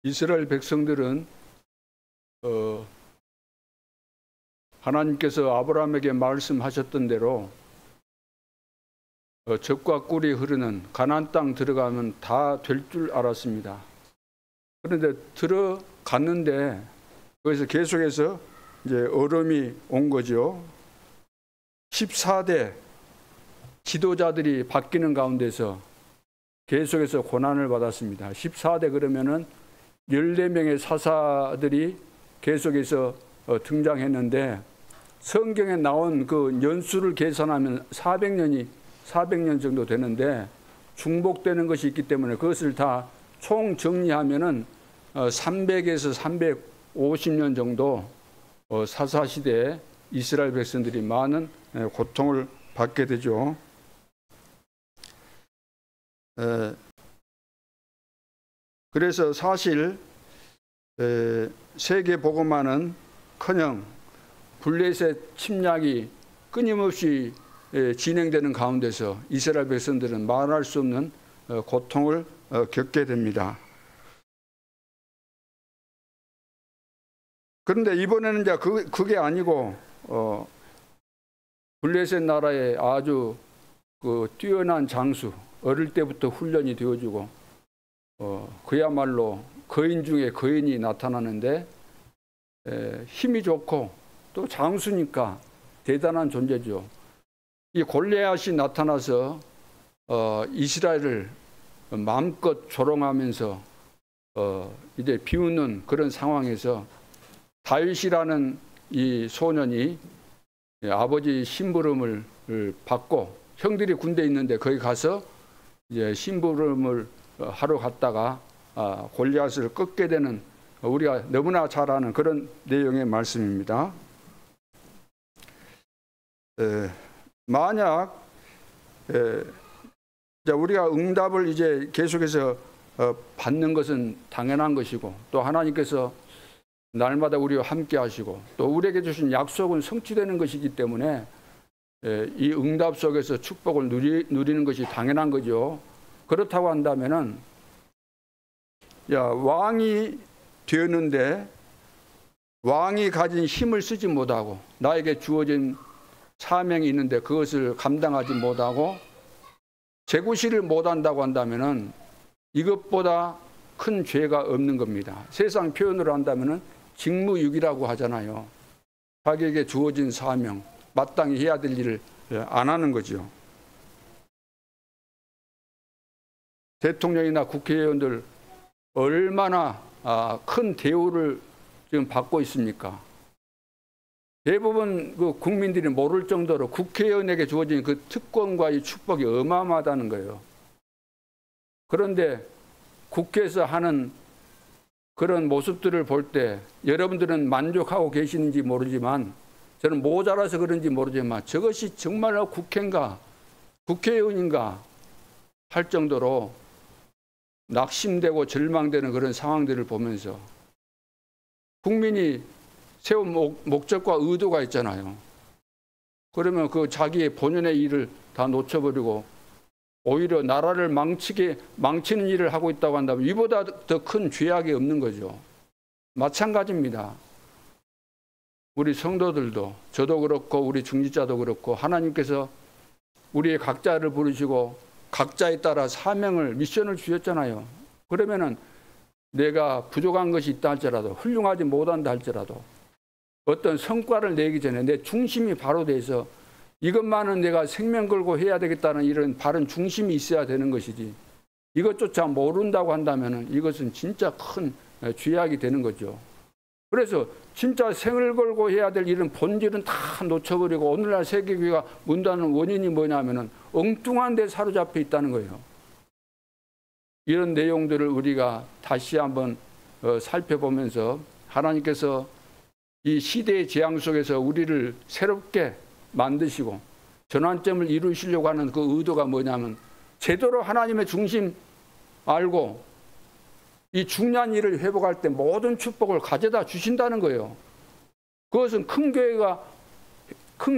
이스라엘 백성들은 하나님께서 아브라함에게 말씀하셨던 대로 젖과 꿀이 흐르는 가나안 땅 들어가면 다 될 줄 알았습니다. 그런데 들어갔는데 거기서 계속해서 이제 얼음이 온 거죠. 14대 지도자들이 바뀌는 가운데서 계속해서 고난을 받았습니다. 14대 그러면은 14명의 사사들이 계속해서 등장했는데 성경에 나온 그 년수를 계산하면 400년 정도 되는데 중복되는 것이 있기 때문에 그것을 다 총 정리하면은 300에서 350년 정도 사사시대에 이스라엘 백성들이 많은 고통을 받게 되죠. 그래서 사실 세계 복음화는 커녕 블레셋 침략이 끊임없이 진행되는 가운데서 이스라엘 백성들은 말할 수 없는 고통을 겪게 됩니다. 그런데 이번에는 이제 그게 아니고 블레셋 나라의 아주 그 뛰어난 장수, 어릴 때부터 훈련이 되어주고 그야말로 거인 중에 거인이 나타나는데 힘이 좋고 또 장수니까 대단한 존재죠. 이 골리앗이 나타나서 이스라엘을 마음껏 조롱하면서 이제 비웃는 그런 상황에서 다윗이라는 이 소년이 아버지 심부름을 받고 형들이 군대에 있는데 거기 가서 이제 심부름을 하러 갔다가 골리앗을 꺾게 되는 우리가 너무나 잘 아는 그런 내용의 말씀입니다. 만약 우리가 응답을 이제 계속해서 받는 것은 당연한 것이고 또 하나님께서 날마다 우리와 함께 하시고 또 우리에게 주신 약속은 성취되는 것이기 때문에 이 응답 속에서 축복을 누리는 것이 당연한 거죠. 그렇다고 한다면은 왕이 되었는데 왕이 가진 힘을 쓰지 못하고 나에게 주어진 사명이 있는데 그것을 감당하지 못하고 제구시를 못한다고 한다면은 이것보다 큰 죄가 없는 겁니다. 세상 표현으로 한다면은 직무유기라고 하잖아요. 자기에게 주어진 사명, 마땅히 해야 될 일을 안 하는 거죠. 대통령이나 국회의원들 얼마나 큰 대우를 지금 받고 있습니까? 대부분 그 국민들이 모를 정도로 국회의원에게 주어진 그 특권과 이 축복이 어마어마하다는 거예요. 그런데 국회에서 하는 그런 모습들을 볼 때 여러분들은 만족하고 계시는지 모르지만 저는 모자라서 그런지 모르지만 저것이 정말로 국회인가 국회의원인가 할 정도로 낙심되고 절망되는 그런 상황들을 보면서 국민이 세운 목적과 의도가 있잖아요. 그러면 그 자기의 본연의 일을 다 놓쳐버리고 오히려 나라를 망치는 일을 하고 있다고 한다면 이보다 더 큰 죄악이 없는 거죠. 마찬가지입니다. 우리 성도들도 저도 그렇고 우리 중직자도 그렇고 하나님께서 우리의 각자를 부르시고 각자에 따라 사명을 미션을 주셨잖아요. 그러면은 내가 부족한 것이 있다 할지라도 훌륭하지 못한다 할지라도 어떤 성과를 내기 전에 내 중심이 바로 돼서 이것만은 내가 생명 걸고 해야 되겠다는 이런 바른 중심이 있어야 되는 것이지 이것조차 모른다고 한다면 이것은 진짜 큰 죄악이 되는 거죠. 그래서 진짜 생을 걸고 해야 될 일은 본질은 다 놓쳐버리고 오늘날 세계교회가 문 닫는 원인이 뭐냐면은 엉뚱한 데 사로잡혀 있다는 거예요. 이런 내용들을 우리가 다시 한번 살펴보면서 하나님께서 이 시대의 재앙 속에서 우리를 새롭게 만드시고 전환점을 이루시려고 하는 그 의도가 뭐냐면 제대로 하나님의 중심 알고 이 중요한 일을 회복할 때 모든 축복을 가져다 주신다는 거예요. 그것은 큰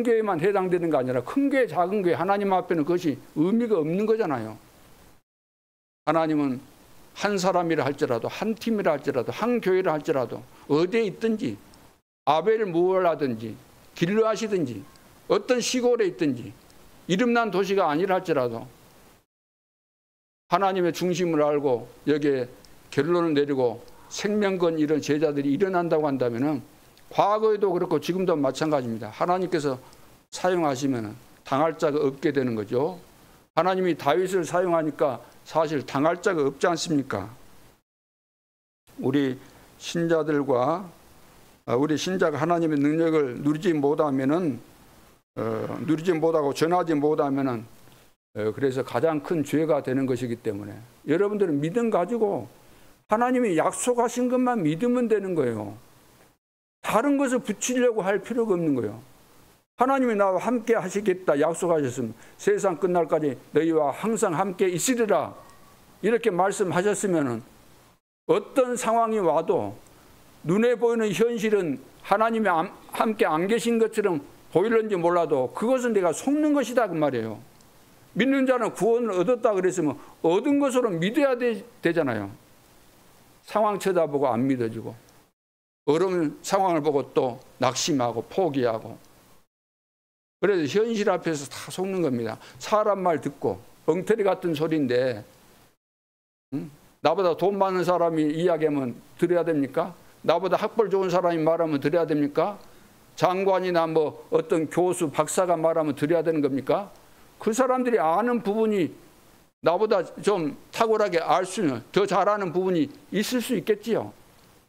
교회만 해당되는 게 아니라 큰 교회, 작은 교회 하나님 앞에는 그것이 의미가 없는 거잖아요. 하나님은 한 사람이라 할지라도, 한 팀이라 할지라도, 한 교회라 할지라도, 어디에 있든지, 아벨 무월하든지, 길르앗이든지, 어떤 시골에 있든지, 이름난 도시가 아니라 할지라도 하나님의 중심을 알고 여기에 결론을 내리고 생명건 이런 제자들이 일어난다고 한다면, 과거에도 그렇고 지금도 마찬가지입니다. 하나님께서 사용하시면 당할 자가 없게 되는 거죠. 하나님이 다윗을 사용하니까 사실 당할 자가 없지 않습니까? 우리 신자가 하나님의 능력을 누리지 못하고 전하지 못하면은, 그래서 가장 큰 죄가 되는 것이기 때문에, 여러분들은 믿음 가지고 하나님이 약속하신 것만 믿으면 되는 거예요. 다른 것을 붙이려고 할 필요가 없는 거예요. 하나님이 나와 함께 하시겠다 약속하셨으면, 세상 끝날까지 너희와 항상 함께 있으리라 이렇게 말씀하셨으면, 어떤 상황이 와도 눈에 보이는 현실은 하나님이 함께 안 계신 것처럼 보일는지 몰라도 그것은 내가 속는 것이다 그 말이에요. 믿는 자는 구원을 얻었다 그랬으면 얻은 것으로 믿어야 되잖아요. 상황 쳐다보고 안 믿어지고, 어려운 상황을 보고 또 낙심하고 포기하고, 그래서 현실 앞에서 다 속는 겁니다. 사람 말 듣고, 엉터리 같은 소리인데, 나보다 돈 많은 사람이 이야기하면 들어야 됩니까? 나보다 학벌 좋은 사람이 말하면 들어야 됩니까? 장관이나 뭐 어떤 교수, 박사가 말하면 들어야 되는 겁니까? 그 사람들이 아는 부분이 나보다 좀 탁월하게 알 수는, 더 잘하는 부분이 있을 수 있겠지요.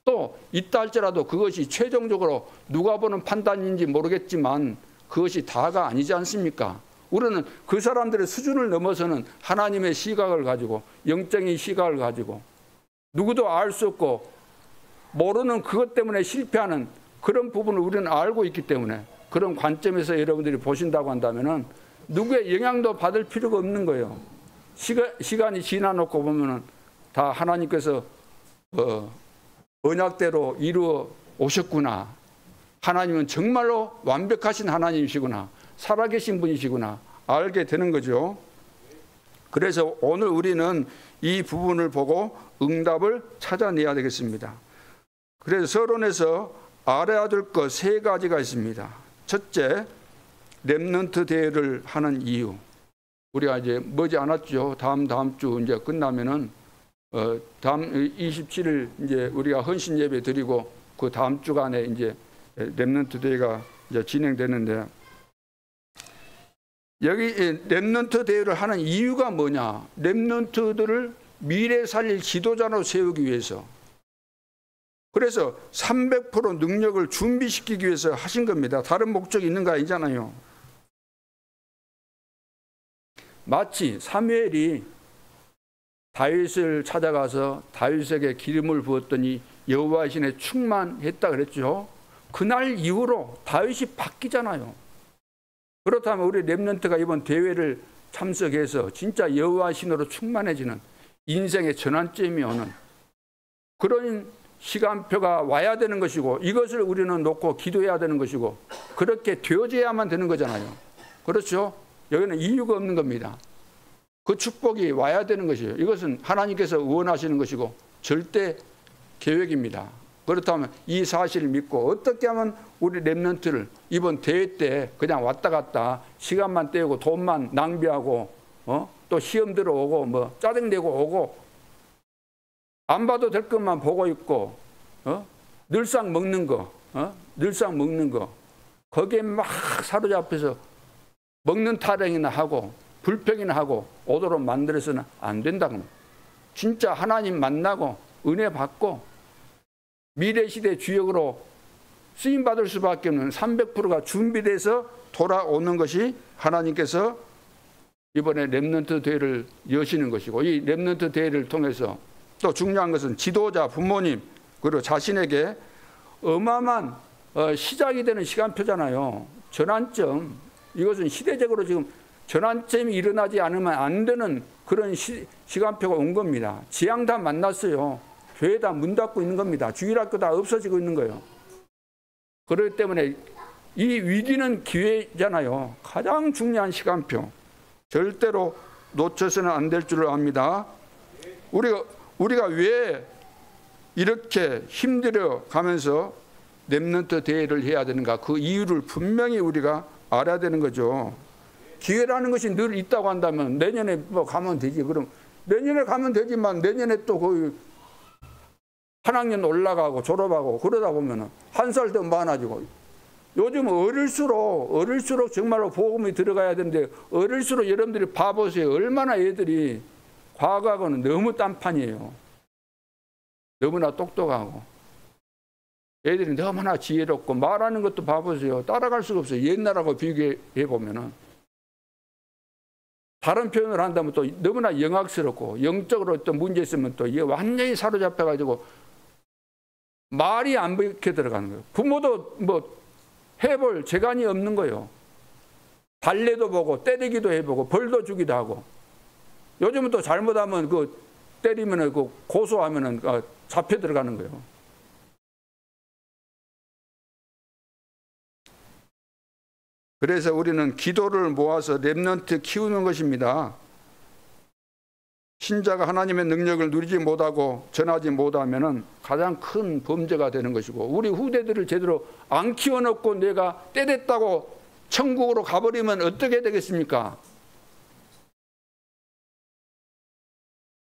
또 있다 할지라도 그것이 최종적으로 누가 보는 판단인지 모르겠지만 그것이 다가 아니지 않습니까? 우리는 그 사람들의 수준을 넘어서는 하나님의 시각을 가지고, 영적인 시각을 가지고, 누구도 알 수 없고 모르는 그것 때문에 실패하는 그런 부분을 우리는 알고 있기 때문에, 그런 관점에서 여러분들이 보신다고 한다면 누구의 영향도 받을 필요가 없는 거예요. 시간이 지나놓고 보면 다 하나님께서 언약대로 이루어 오셨구나, 하나님은 정말로 완벽하신 하나님이시구나, 살아계신 분이시구나 알게 되는 거죠. 그래서 오늘 우리는 이 부분을 보고 응답을 찾아내야 되겠습니다. 그래서 서론에서 알아야 될 것 세 가지가 있습니다. 첫째, 렘넌트 대회를 하는 이유. 우리가 이제 머지 않았죠. 다음 주 이제 끝나면은 다음 27일 이제 우리가 헌신 예배 드리고 그 다음 주간에 이제 렘넌트 대회가 이제 진행되는데, 여기 렘넌트 대회를 하는 이유가 뭐냐? 렘넌트들을 미래 살릴 지도자로 세우기 위해서. 그래서 300% 능력을 준비시키기 위해서 하신 겁니다. 다른 목적이 있는 거 아니잖아요. 마치 사무엘이 다윗을 찾아가서 다윗에게 기름을 부었더니 여호와의 신에 충만했다 그랬죠. 그날 이후로 다윗이 바뀌잖아요. 그렇다면 우리 렘넌트가 이번 대회를 참석해서 진짜 여호와의 신으로 충만해지는 인생의 전환점이 오는 그런 시간표가 와야 되는 것이고, 이것을 우리는 놓고 기도해야 되는 것이고, 그렇게 되어져야만 되는 거잖아요. 그렇죠? 여기는 이유가 없는 겁니다. 그 축복이 와야 되는 것이에요. 이것은 하나님께서 원하시는 것이고 절대 계획입니다. 그렇다면 이 사실을 믿고 어떻게 하면 우리 렘넌트를 이번 대회 때 그냥 왔다 갔다 시간만 때우고 돈만 낭비하고 또 시험 들어오고 뭐 짜증내고 오고 안 봐도 될 것만 보고 있고 늘상 먹는 거 거기에 막 사로잡혀서 먹는 타령이나 하고 불평이나 하고 오도록 만들어서는 안 된다고. 진짜 하나님 만나고 은혜 받고 미래 시대 주역으로 쓰임 받을 수밖에 없는 300%가 준비돼서 돌아오는 것이 하나님께서 이번에 렘넌트 대회를 여시는 것이고, 이 렘넌트 대회를 통해서 또 중요한 것은 지도자, 부모님 그리고 자신에게 어마어마한 시작이 되는 시간표잖아요. 전환점. 이것은 시대적으로 지금 전환점이 일어나지 않으면 안 되는 그런 시간표가 온 겁니다. 지향 다 만났어요. 교회 다 문 닫고 있는 겁니다. 주일학교 다 없어지고 있는 거예요. 그렇기 때문에 이 위기는 기회잖아요. 가장 중요한 시간표. 절대로 놓쳐서는 안 될 줄을 압니다. 우리가 왜 이렇게 힘들어 가면서 렘넌트 대회를 해야 되는가? 그 이유를 분명히 우리가 알아야 되는 거죠. 기회라는 것이 늘 있다고 한다면 내년에 뭐 가면 되지. 그럼 내년에 가면 되지만 내년에 또 거의 한 학년 올라가고 졸업하고 그러다 보면은 한 살 더 많아지고, 요즘 어릴수록 정말로 복음이 들어가야 되는데 어릴수록 여러분들이 봐보세요. 얼마나 애들이 과거하고는 너무 딴판이에요. 너무나 똑똑하고 애들이 너무나 지혜롭고 말하는 것도 봐보세요. 따라갈 수가 없어요. 옛날하고 비교해 보면은. 다른 표현을 한다면 또 너무나 영악스럽고 영적으로 어떤 문제 있으면 또 완전히 사로잡혀가지고 말이 안 먹혀 들어가는 거예요. 부모도 뭐 해볼 재간이 없는 거예요. 달래도 보고 때리기도 해보고 벌도 주기도 하고. 요즘은 또 잘못하면 그 때리면은 그 고소하면은 잡혀 들어가는 거예요. 그래서 우리는 기도를 모아서 렘넌트 키우는 것입니다. 신자가 하나님의 능력을 누리지 못하고 전하지 못하면 가장 큰 범죄가 되는 것이고, 우리 후대들을 제대로 안 키워놓고 내가 때렸다고 천국으로 가버리면 어떻게 되겠습니까?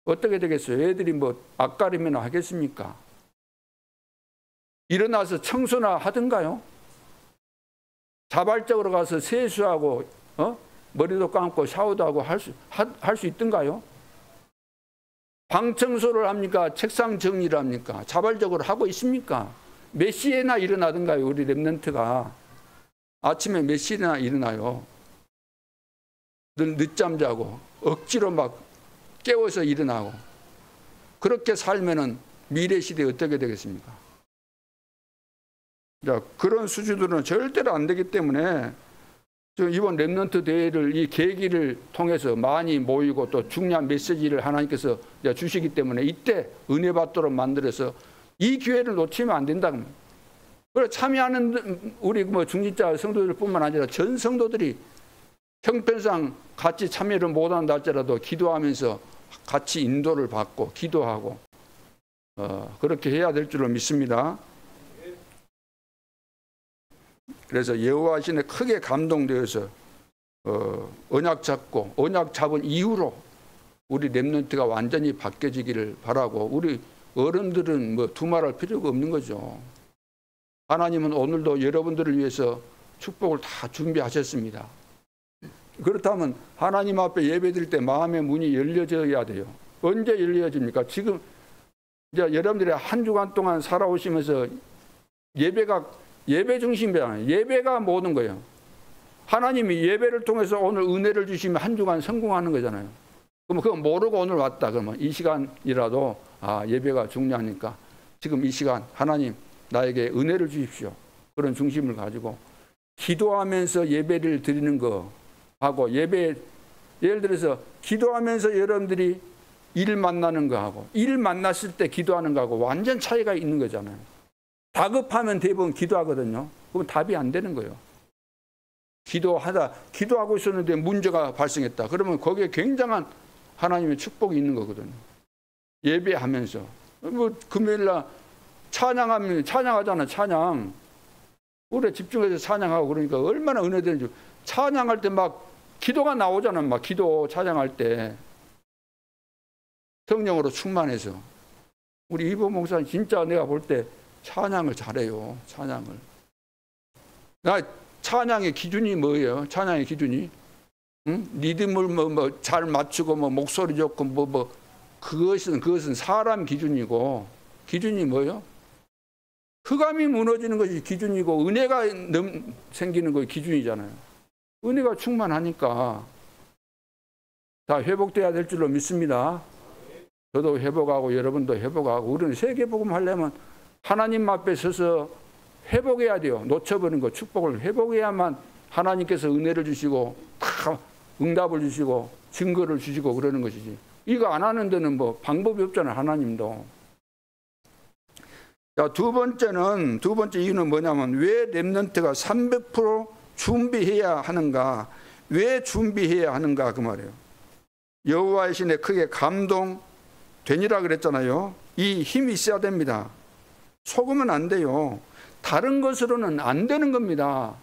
어떻게 되겠어요? 애들이 뭐 앞가림이나 하겠습니까? 일어나서 청소나 하든가요? 자발적으로 가서 세수하고 머리도 감고 샤워도 하고 할 수 있던가요? 방 청소를 합니까? 책상 정리를 합니까? 자발적으로 하고 있습니까? 몇 시에나 일어나던가요? 우리 렘넌트가 아침에 몇 시에나 일어나요? 늘 늦잠 자고 억지로 막 깨워서 일어나고. 그렇게 살면은 미래 시대에 어떻게 되겠습니까? 자, 그런 수준으로는 절대로 안 되기 때문에 이번 렘넌트 대회를 이 계기를 통해서 많이 모이고 또 중요한 메시지를 하나님께서 주시기 때문에 이때 은혜 받도록 만들어서 이 기회를 놓치면 안 된다. 그래서 참여하는 우리 뭐 중직자 성도들뿐만 아니라 전 성도들이 형편상 같이 참여를 못한다 할지라도 기도하면서 같이 인도를 받고 기도하고 그렇게 해야 될 줄로 믿습니다. 그래서 여호와 신에 크게 감동되어서 언약 잡은 이후로 우리 렘넌트가 완전히 바뀌어지기를 바라고, 우리 어른들은 뭐 두말할 필요가 없는 거죠. 하나님은 오늘도 여러분들을 위해서 축복을 다 준비하셨습니다. 그렇다면 하나님 앞에 예배드릴 때 마음의 문이 열려져야 돼요. 언제 열려집니까? 지금 이제 여러분들이 한 주간 동안 살아오시면서 예배 중심이잖아요. 예배가 모든 거예요. 하나님이 예배를 통해서 오늘 은혜를 주시면 한 주간 성공하는 거잖아요. 그럼 그거 모르고 오늘 왔다 그러면 이 시간이라도 예배가 중요하니까 지금 이 시간 하나님 나에게 은혜를 주십시오. 그런 중심을 가지고 기도하면서 예배를 드리는 거 하고, 예배 예를 들어서 기도하면서 여러분들이 일 만나는 거 하고 일 만났을 때 기도하는 거하고 완전 차이가 있는 거잖아요. 다급하면 대부분 기도하거든요. 그럼 답이 안 되는 거예요. 기도하고 있었는데 문제가 발생했다. 그러면 거기에 굉장한 하나님의 축복이 있는 거거든요. 예배하면서 뭐 금요일날 찬양하잖아. 찬양. 우리 집중해서 찬양하고 그러니까 얼마나 은혜되는지. 찬양할 때 막 기도가 나오잖아. 막 기도 찬양할 때 성령으로 충만해서. 우리 이보 목사님 진짜 내가 볼 때 찬양을 잘해요. 찬양을. 찬양의 기준이 뭐예요? 찬양의 기준이? 응? 리듬을 뭐 잘 맞추고 뭐 목소리 좋고 그것은 사람 기준이고, 기준이 뭐예요? 흑암이 무너지는 것이 기준이고 은혜가 생기는 것이 기준이잖아요. 은혜가 충만하니까 다 회복돼야 될 줄로 믿습니다. 저도 회복하고 여러분도 회복하고, 우리는 세계복음 하려면 하나님 앞에 서서 회복해야 돼요. 놓쳐버린 거 축복을 회복해야만 하나님께서 은혜를 주시고 다 응답을 주시고 증거를 주시고 그러는 것이지. 이거 안 하는 데는 뭐 방법이 없잖아요. 하나님도. 자, 두 번째 이유는 뭐냐면 왜 렘넌트가 300% 준비해야 하는가? 왜 준비해야 하는가 그 말이에요. 여호와의 신에 크게 되니라 그랬잖아요. 이 힘이 있어야 됩니다. 속으면 안 돼요. 다른 것으로는 안 되는 겁니다.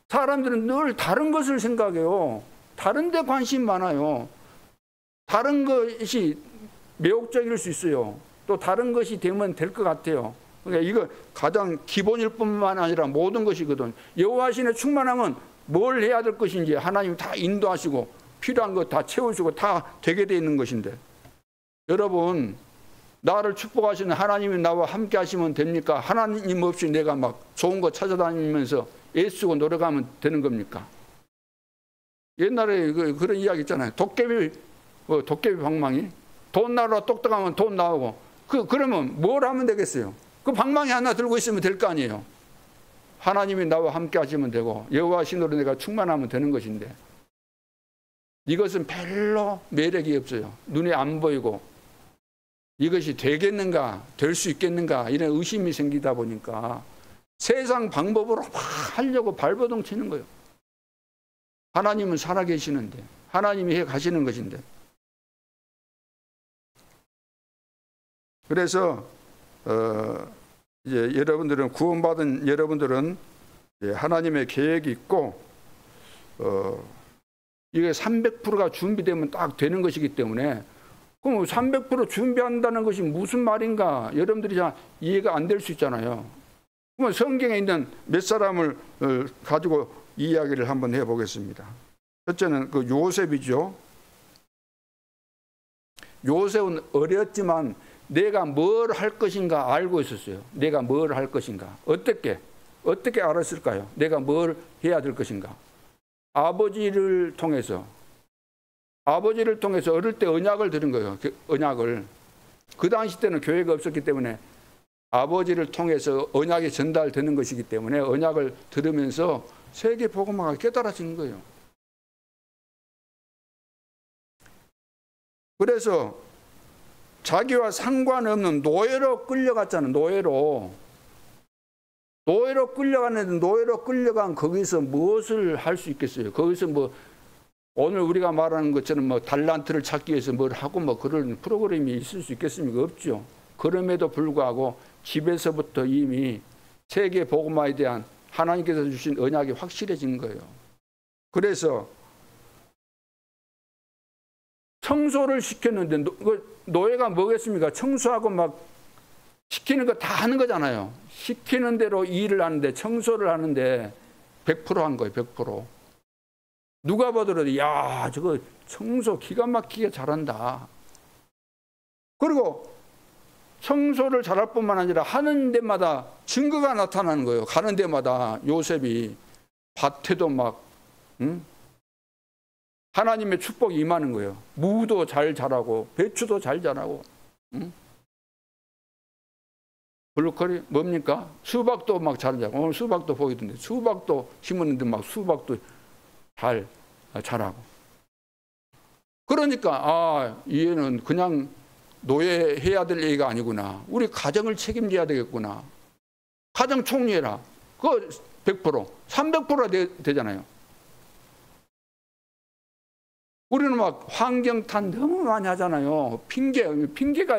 사람들은 늘 다른 것을 생각해요. 다른 데 관심 많아요. 다른 것이 매혹적일 수 있어요. 또 다른 것이 되면 될 것 같아요. 그러니까 이거 가장 기본일 뿐만 아니라 모든 것이거든. 여호와 신의 충만함은 뭘 해야 될 것인지 하나님 다 인도하시고 필요한 것 다 채우시고 다 되게 돼 있는 것인데, 여러분, 나를 축복하시는 하나님이 나와 함께 하시면 됩니까? 하나님 없이 내가 막 좋은 거 찾아다니면서 애쓰고 노력하면 되는 겁니까? 옛날에 그런 이야기 있잖아요. 도깨비 방망이. 돈 나라 똑똑하면 돈 나오고. 그러면 뭘 하면 되겠어요? 그 방망이 하나 들고 있으면 될 거 아니에요. 하나님이 나와 함께 하시면 되고 여호와 신으로 내가 충만하면 되는 것인데, 이것은 별로 매력이 없어요. 눈에 안 보이고 이것이 되겠는가, 될 수 있겠는가 이런 의심이 생기다 보니까 세상 방법으로 막 하려고 발버둥 치는 거예요. 하나님은 살아계시는데, 하나님이 해 가시는 것인데. 그래서 이제 여러분들은, 구원받은 여러분들은 하나님의 계획이 있고 이게 300%가 준비되면 딱 되는 것이기 때문에, 그럼 300% 준비한다는 것이 무슨 말인가 여러분들이 잘 이해가 안 될 수 있잖아요. 그러면 성경에 있는 몇 사람을 가지고 이야기를 한번 해보겠습니다. 첫째는 그 요셉이죠. 요셉은 어렸지만 내가 뭘 할 것인가 알고 있었어요. 내가 뭘 할 것인가. 어떻게 알았을까요? 내가 뭘 해야 될 것인가. 아버지를 통해서 어릴 때 언약을 들은 거예요. 언약을. 그 당시 때는 교회가 없었기 때문에 아버지를 통해서 언약이 전달되는 것이기 때문에 언약을 들으면서 세계 복음화가 깨달아지는 거예요. 그래서 자기와 상관없는 노예로 끌려갔잖아요. 노예로 끌려갔는데, 노예로 끌려간 거기서 무엇을 할 수 있겠어요? 거기서 뭐 오늘 우리가 말하는 것처럼 뭐 달란트를 찾기 위해서 뭘 하고 뭐 그런 프로그램이 있을 수 있겠습니까? 없죠. 그럼에도 불구하고 집에서부터 이미 세계 복음화에 대한 하나님께서 주신 언약이 확실해진 거예요. 그래서 청소를 시켰는데, 노예가 뭐겠습니까? 청소하고 막 시키는 거 다 하는 거잖아요. 시키는 대로 일을 하는데, 청소를 하는데 100% 한 거예요. 100%. 누가 봐도 야, 저거 청소 기가 막히게 잘한다. 그리고 청소를 잘할 뿐만 아니라 하는 데마다 증거가 나타나는 거예요. 가는 데마다 요셉이 밭에도 막 하나님의 축복이 임하는 거예요. 무도 잘 자라고 배추도 잘 자라고. 블루커리 뭡니까? 수박도 막 잘 자라고. 오늘 수박도 보이던데, 수박도 심었는데 막 수박도 잘 자라고. 그러니까 이 애는 그냥 노예해야 될 얘기가 아니구나. 우리 가정을 책임져야 되겠구나. 가정 총리해라. 그거 100%, 300%가 되잖아요. 우리는 막 환경탄 너무 많이 하잖아요. 핑계가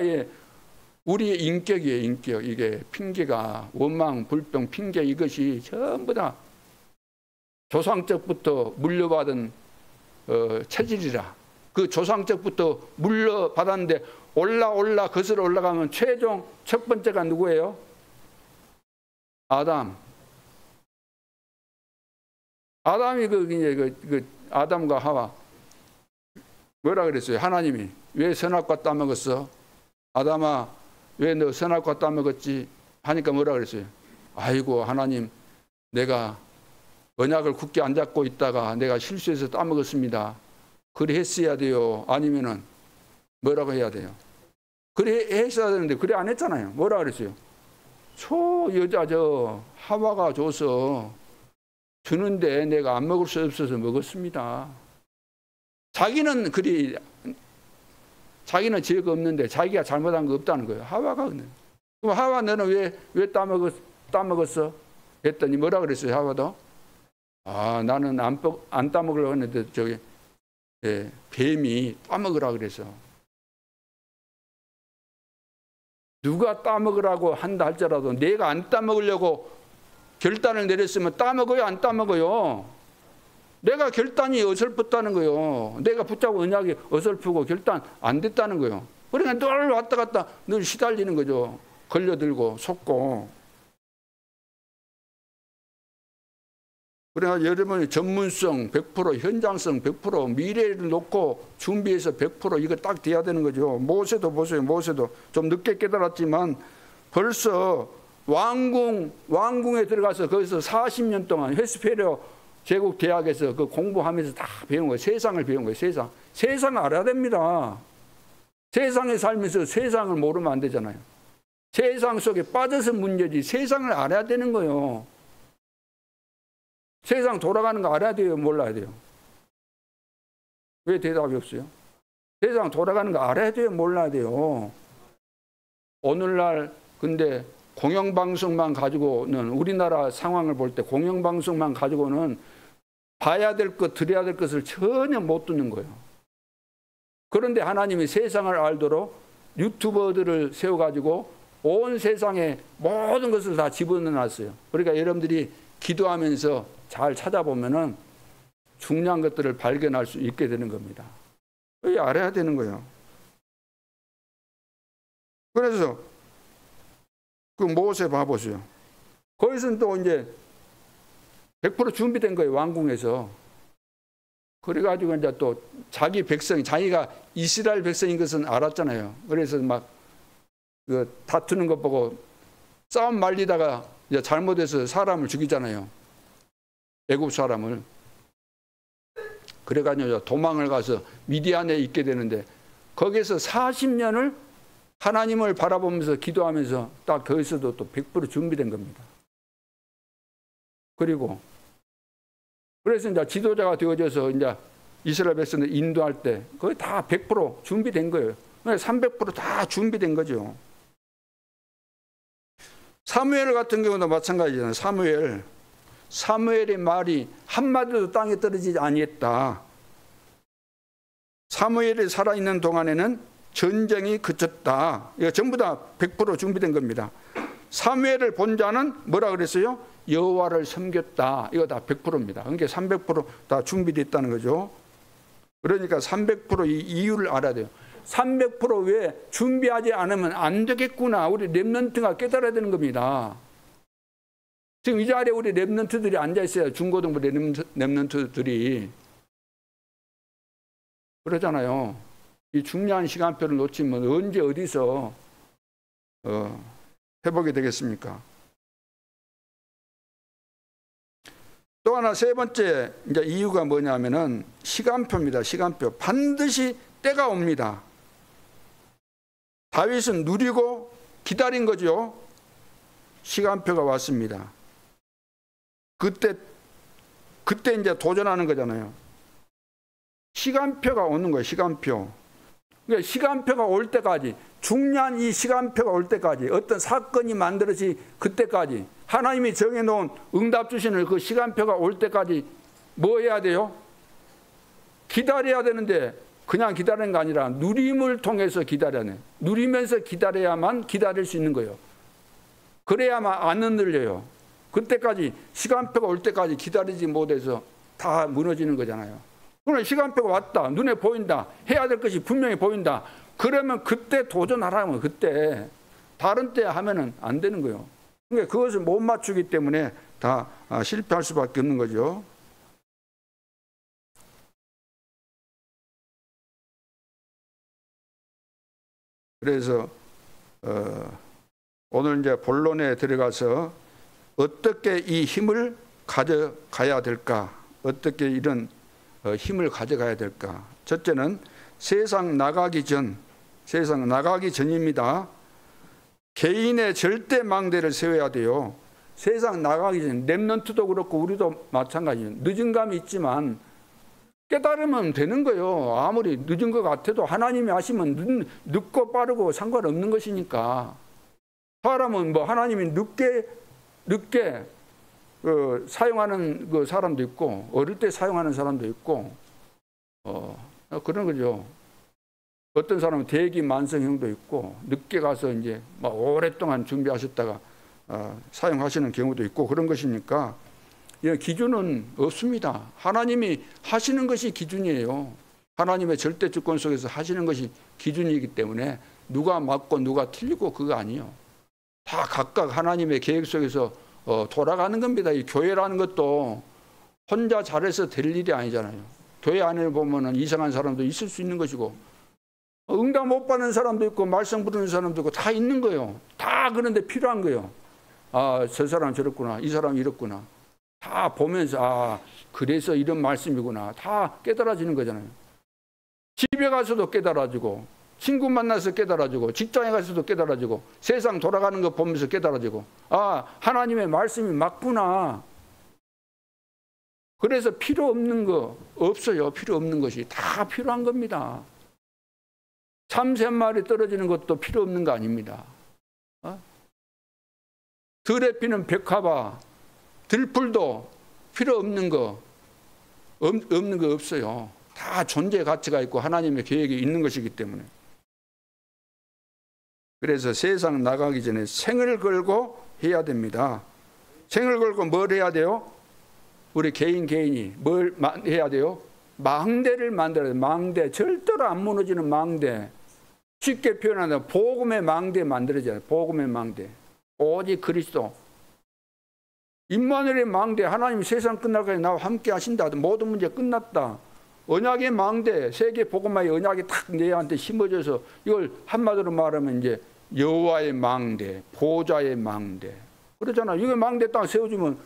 우리의 인격이에요. 인격. 이게 핑계가 원망, 불평, 핑계, 이것이 전부 다 조상적부터 물려받은 체질이라. 그 조상적부터 물려받았는데 올라 거슬러 올라가면 최종 첫 번째가 누구예요? 아담이 아담과 하와 뭐라 그랬어요? 하나님이 왜 선악과 따먹었어? 아담아, 왜 너 선악과 따먹었지? 하니까 뭐라 그랬어요? 아이고 하나님, 내가 언약을 굳게 안 잡고 있다가 내가 실수해서 따먹었습니다. 그래 했어야 돼요. 아니면은 뭐라고 해야 돼요? 그래 했어야 되는데 그래 안 했잖아요. 뭐라 그랬어요? 여자 하와가 줘서 주는데 내가 안 먹을 수 없어서 먹었습니다. 자기는 죄가 없는데 자기가 잘못한 거 없다는 거예요. 하와가. 그럼 하와 너는 왜 따먹었어? 했더니 뭐라 그랬어요? 하와도 나는 안 따먹으려고 했는데 뱀이 따먹으라 그래서. 누가 따먹으라고 한다 할지라도 내가 안 따먹으려고 결단을 내렸으면 따먹어요, 안 따먹어요? 내가 결단이 어설펐다는 거예요. 내가 붙잡고 언약이 어설프고 결단 안 됐다는 거예요. 그러니까 늘 왔다 갔다 늘 시달리는 거죠. 걸려들고 속고. 그러니까 여러분이 전문성 100%, 현장성 100%, 미래를 놓고 준비해서 100% 이거 딱 돼야 되는 거죠. 모세도 보세요. 모세도 좀 늦게 깨달았지만 벌써 왕궁에 들어가서 거기서 40년 동안 웨스페리아 제국 대학에서 그 공부하면서 다 배운 거예요. 세상을 배운 거예요. 세상을 알아야 됩니다. 세상에 살면서 세상을 모르면 안 되잖아요. 세상 속에 빠져서 문제지 세상을 알아야 되는 거예요. 세상 돌아가는 거 알아야 돼요? 몰라야 돼요? 왜 대답이 없어요? 세상 돌아가는 거 알아야 돼요? 몰라야 돼요? 오늘날 근데 공영방송만 가지고는 우리나라 상황을 볼 때 공영방송만 가지고는 봐야 될 것, 들어야 될 것을 전혀 못 듣는 거예요. 그런데 하나님이 세상을 알도록 유튜버들을 세워가지고 온 세상에 모든 것을 다 집어넣어놨어요. 그러니까 여러분들이 기도하면서 잘 찾아보면은 중요한 것들을 발견할 수 있게 되는 겁니다. 그게 알아야 되는 거예요. 그래서 그 모세 봐보세요. 거기서는 또 이제 100% 준비된 거예요. 왕궁에서. 그래가지고 이제 또 자기 백성이 자기가 이스라엘 백성인 것은 알았잖아요. 그래서 막 그 다투는 것 보고 싸움 말리다가 이제 잘못해서 사람을 죽이잖아요. 애굽 사람을. 그래가지고 도망을 가서 미디안에 있게 되는데 거기서 40년을 하나님을 바라보면서 기도하면서 딱 거기서도 또 100% 준비된 겁니다. 그리고 그래서 이제 지도자가 되어져서 이제 이스라엘 백성을 인도할 때 거의 다 100% 준비된 거예요. 300%다 준비된 거죠. 사무엘 같은 경우도 마찬가지잖아요. 사무엘의 말이 한마디도 땅에 떨어지지 아니했다. 사무엘이 살아있는 동안에는 전쟁이 그쳤다. 이거 전부 다 100% 준비된 겁니다. 사무엘을 본 자는 뭐라 그랬어요? 여호와를 섬겼다. 이거 다 100%입니다. 그러니까 300%다 준비됐다는 거죠. 그러니까 300% 이 이유를 알아야 돼요. 300% 왜 준비하지 않으면 안 되겠구나. 우리 렘넌트가 깨달아야 되는 겁니다. 지금 이 자리에 우리 렘넌트들이 앉아있어요. 중고등부 렘넌트들이. 그러잖아요. 이 중요한 시간표를 놓치면 언제 어디서 회복이 되겠습니까? 또 하나 세 번째 이제 이유가 뭐냐면은 시간표입니다. 시간표. 반드시 때가 옵니다. 다윗은 누리고 기다린 거죠. 시간표가 왔습니다. 그때 이제 도전하는 거잖아요. 시간표가 오는 거예요. 시간표. 그러니까 시간표가 올 때까지, 중요한 이 시간표가 올 때까지, 어떤 사건이 만들어지 그때까지 하나님이 정해놓은 응답 주시는 그 시간표가 올 때까지 뭐 해야 돼요? 기다려야 되는데 그냥 기다리는 게 아니라 누림을 통해서 기다려야 해요. 누리면서 기다려야만 기다릴 수 있는 거예요. 그래야만 안 흔들려요. 그때까지 시간표가 올 때까지 기다리지 못해서 다 무너지는 거잖아요. 그러면 시간표가 왔다. 눈에 보인다. 해야 될 것이 분명히 보인다. 그러면 그때 도전하라면 그때. 다른 때 하면은 안 되는 거예요. 그러니까 그것을 못 맞추기 때문에 다 실패할 수밖에 없는 거죠. 그래서 오늘 이제 본론에 들어가서 어떻게 이 힘을 가져가야 될까? 어떻게 이런 힘을 가져가야 될까? 첫째는 세상 나가기 전입니다. 개인의 절대 망대를 세워야 돼요. 세상 나가기 전, 렘넌트도 그렇고 우리도 마찬가지예요. 늦은 감이 있지만 깨달으면 되는 거예요. 아무리 늦은 것 같아도 하나님이 하시면 늦고 빠르고 상관없는 것이니까. 사람은 뭐 하나님이 늦게 사용하는 그 사람도 있고 어릴 때 사용하는 사람도 있고 그런 거죠. 어떤 사람은 대기 만성형도 있고 늦게 가서 이제 막 오랫동안 준비하셨다가 사용하시는 경우도 있고 그런 것이니까 기준은 없습니다. 하나님이 하시는 것이 기준이에요. 하나님의 절대 주권 속에서 하시는 것이 기준이기 때문에 누가 맞고 누가 틀리고 그거 아니에요. 다 각각 하나님의 계획 속에서 돌아가는 겁니다. 이 교회라는 것도 혼자 잘해서 될 일이 아니잖아요. 교회 안에 보면은 이상한 사람도 있을 수 있는 것이고 응답 못 받는 사람도 있고 말씀 부르는 사람도 있고 다 있는 거예요. 다 그런데 필요한 거예요. 아, 저 사람 저렇구나. 이 사람 이렇구나. 다 보면서 그래서 이런 말씀이구나. 다 깨달아지는 거잖아요. 집에 가서도 깨달아지고 친구 만나서 깨달아지고 직장에 가서도 깨달아지고 세상 돌아가는 거 보면서 깨달아지고 하나님의 말씀이 맞구나. 그래서 필요 없는 거 없어요. 필요 없는 것이 다 필요한 겁니다. 참새 한 마리 떨어지는 것도 필요 없는 거 아닙니다. 들에 피는 백합화, 들풀도 필요 없는 거 없어요. 다 존재 가치가 있고 하나님의 계획이 있는 것이기 때문에. 그래서 세상 나가기 전에 생을 걸고 해야 됩니다. 생을 걸고 뭘 해야 돼요? 우리 개인이 뭘 해야 돼요? 망대를 만들어야 돼요. 망대. 절대로 안 무너지는 망대. 쉽게 표현하면 복음의 망대 만들어져요. 복음의 망대. 오직 그리스도. 임마누엘의 망대. 하나님 세상 끝날까지 나와 함께 하신다. 모든 문제 끝났다. 언약의 망대. 세계 복음화의 언약이 탁 내한테 심어져서 이걸 한마디로 말하면 이제 여호와의 망대, 보좌의 망대. 그러잖아. 이거 망대 딱 세워주면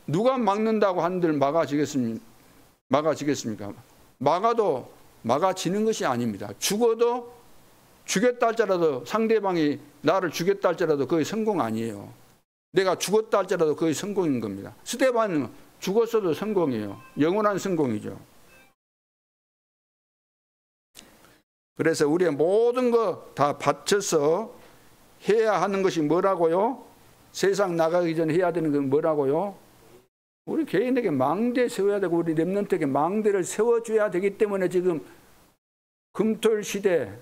누가 막는다고 한들 막아지겠습니까? 막아도 막아지는 것이 아닙니다. 죽어도 죽였다 할지라도 상대방이 나를 죽였다 할지라도 그게 성공 아니에요. 내가 죽었다 할지라도 그게 성공인 겁니다. 스데반은 죽었어도 성공이에요. 영원한 성공이죠. 그래서 우리의 모든 거 다 바쳐서 해야 하는 것이 뭐라고요? 세상 나가기 전에 해야 되는 건 뭐라고요? 우리 개인에게 망대 세워야 되고 우리 렘넌트에게 망대를 세워줘야 되기 때문에 지금 금토일 시대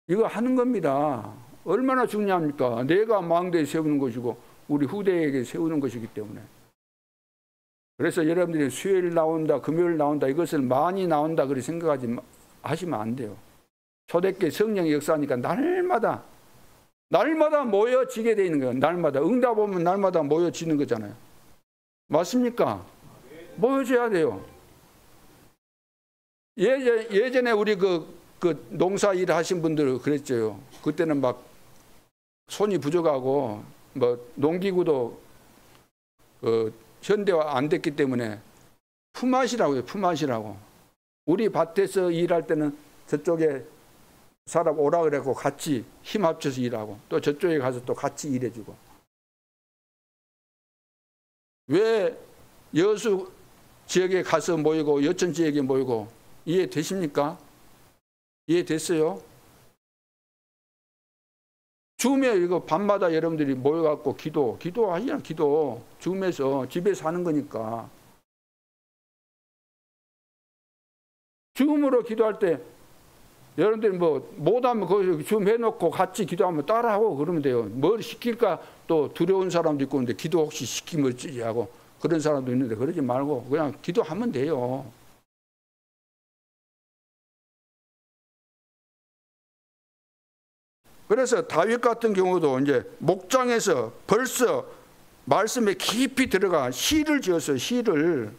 이거 하는 겁니다. 얼마나 중요합니까? 내가 망대에 세우는 것이고 우리 후대에게 세우는 것이기 때문에. 그래서 여러분들이 수요일 나온다, 금요일 나온다, 이것을 많이 나온다 그렇게 하시면 안 돼요. 초대교회 성령의 역사니까 날마다 모여지게 되어 있는 거예요. 날마다. 응답 오면 날마다 모여지는 거잖아요. 맞습니까? 모여져야 돼요. 예전에 우리 그 농사 일 하신 분들 그랬죠. 그때는 막 손이 부족하고 뭐 농기구도 현대화 안 됐기 때문에 품앗이라고요. 품앗이라고. 우리 밭에서 일할 때는 저쪽에 사람 오라 그래고 같이 힘 합쳐서 일하고 또 저쪽에 가서 또 같이 일해주고. 왜 여수 지역에 가서 모이고 여천 지역에 모이고 이해되십니까? 이해됐어요? 줌에 이거 밤마다 여러분들이 모여갖고 기도하시잖아. 기도 줌에서 집에서 하는 거니까. 줌으로 기도할 때 여러분들이 뭐 못하면 거기 줌 해놓고 같이 기도하면 따라하고 그러면 돼요. 뭘 시킬까 또 두려운 사람도 있고 근데 기도 혹시 시키면 어찌 하고 그런 사람도 있는데 그러지 말고 그냥 기도하면 돼요. 그래서 다윗 같은 경우도 이제 목장에서 벌써 말씀에 깊이 들어가 시를 지었어요. 시를.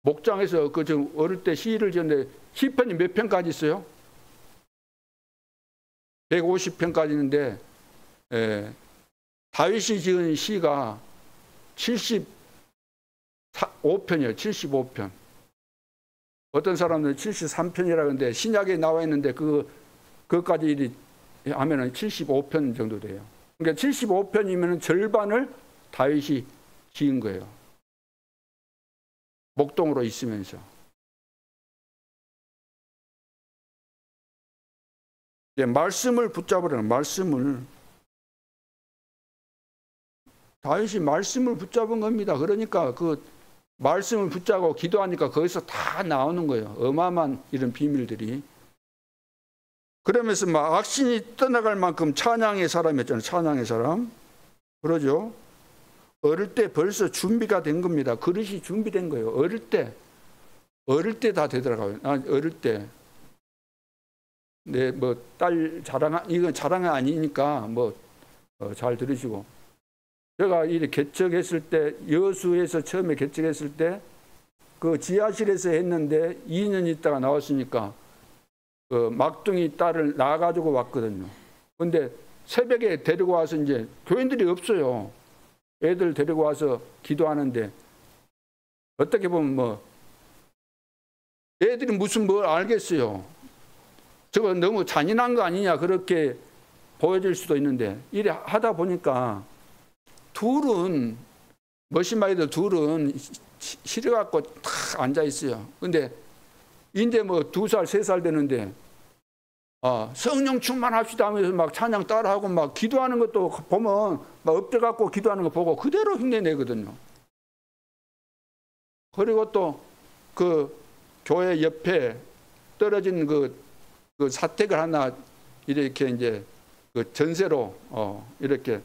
목장에서 좀 어릴 때 시를 지었는데 시편이 몇 편까지 있어요? 150편까지 있는데 다윗이 지은 시가 75편이에요. 75편. 어떤 사람들은 73편이라고 하는데 신약에 나와 있는데 그것까지 하면은 75편 정도 돼요. 그러니까 75편이면 절반을 다윗이 지은 거예요. 목동으로 있으면서. 말씀을 붙잡으라는 말씀을. 다윗이 말씀을 붙잡은 겁니다. 그러니까 그 말씀을 붙잡고 기도하니까 거기서 다 나오는 거예요. 어마어마한 이런 비밀들이. 그러면서 막 악신이 떠나갈 만큼 찬양의 사람이었잖아요. 찬양의 사람. 그러죠. 어릴 때 벌써 준비가 된 겁니다. 그릇이 준비된 거예요. 어릴 때 다 되더라고요. 어릴 때. 네, 뭐 딸 자랑, 이건 자랑이 아니니까 뭐 잘 들으시고. 제가 이렇게 개척했을 때, 여수에서 처음에 개척했을 때 그 지하실에서 했는데 2년 있다가 나왔으니까 그 막둥이 딸을 낳아가지고 왔거든요. 근데 새벽에 데리고 와서 이제 교인들이 없어요. 애들 데리고 와서 기도하는데 어떻게 보면 뭐 애들이 무슨 뭘 알겠어요. 저거 너무 잔인한 거 아니냐 그렇게 보여질 수도 있는데 이래 하다 보니까 둘은 머신마이들 둘은 싫어갖고 탁 앉아 있어요. 근데 이제 뭐 2살, 3살 되는데 성령 충만합시다 하면서 막 찬양 따라하고 막 기도하는 것도 보면 막 엎드려갖고 기도하는 거 보고 그대로 흉내내거든요. 그리고 또 그 교회 옆에 떨어진 그 사택을 하나 이렇게 이제 그 전세로 이렇게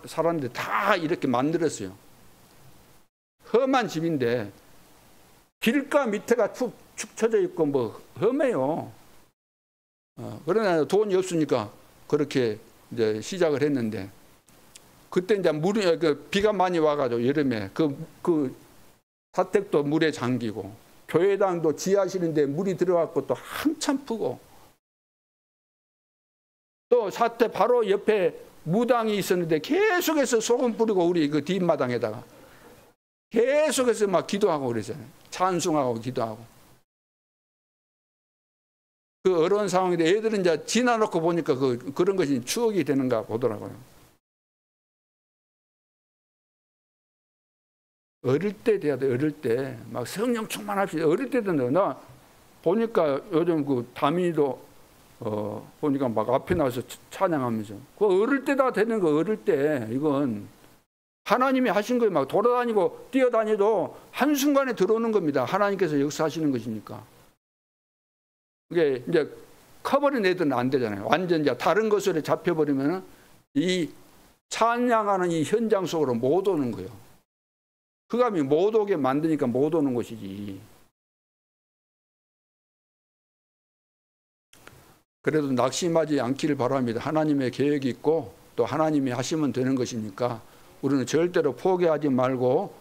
사람들이 다 이렇게 만들었어요. 험한 집인데 길가 밑에가 축 쳐져 있고 뭐 험해요. 그러나 돈이 없으니까 그렇게 이제 시작을 했는데 그때 이제 비가 많이 와가지고 여름에 그 사택도 물에 잠기고 교회당도 지하실인데 물이 들어갔고 또 한참 푸고 또 사택 바로 옆에 무당이 있었는데 계속해서 소금 뿌리고 우리 그 뒷마당에다가 계속해서 막 기도하고 그러잖아요. 찬송하고 기도하고. 그 어려운 상황인데 애들은 이제 지나놓고 보니까 그런 것이 추억이 되는가 보더라고요. 어릴 때 돼야 돼. 어릴 때 막 성령 충만합시다. 어릴 때도 나 보니까 요즘 그 다민이도 보니까 막 앞에 나와서 찬양하면서 그 어릴 때 다 되는 거. 어릴 때 이건 하나님이 하신 거예요. 막 돌아다니고 뛰어다니도 한순간에 들어오는 겁니다. 하나님께서 역사하시는 것이니까. 이게 이제 커버린 애들은 안 되잖아요. 완전 이제 다른 것으로 잡혀버리면 이 찬양하는 이 현장 속으로 못 오는 거예요. 흑암이 못 오게 만드니까 못 오는 것이지. 그래도 낙심하지 않기를 바랍니다. 하나님의 계획이 있고 또 하나님이 하시면 되는 것이니까 우리는 절대로 포기하지 말고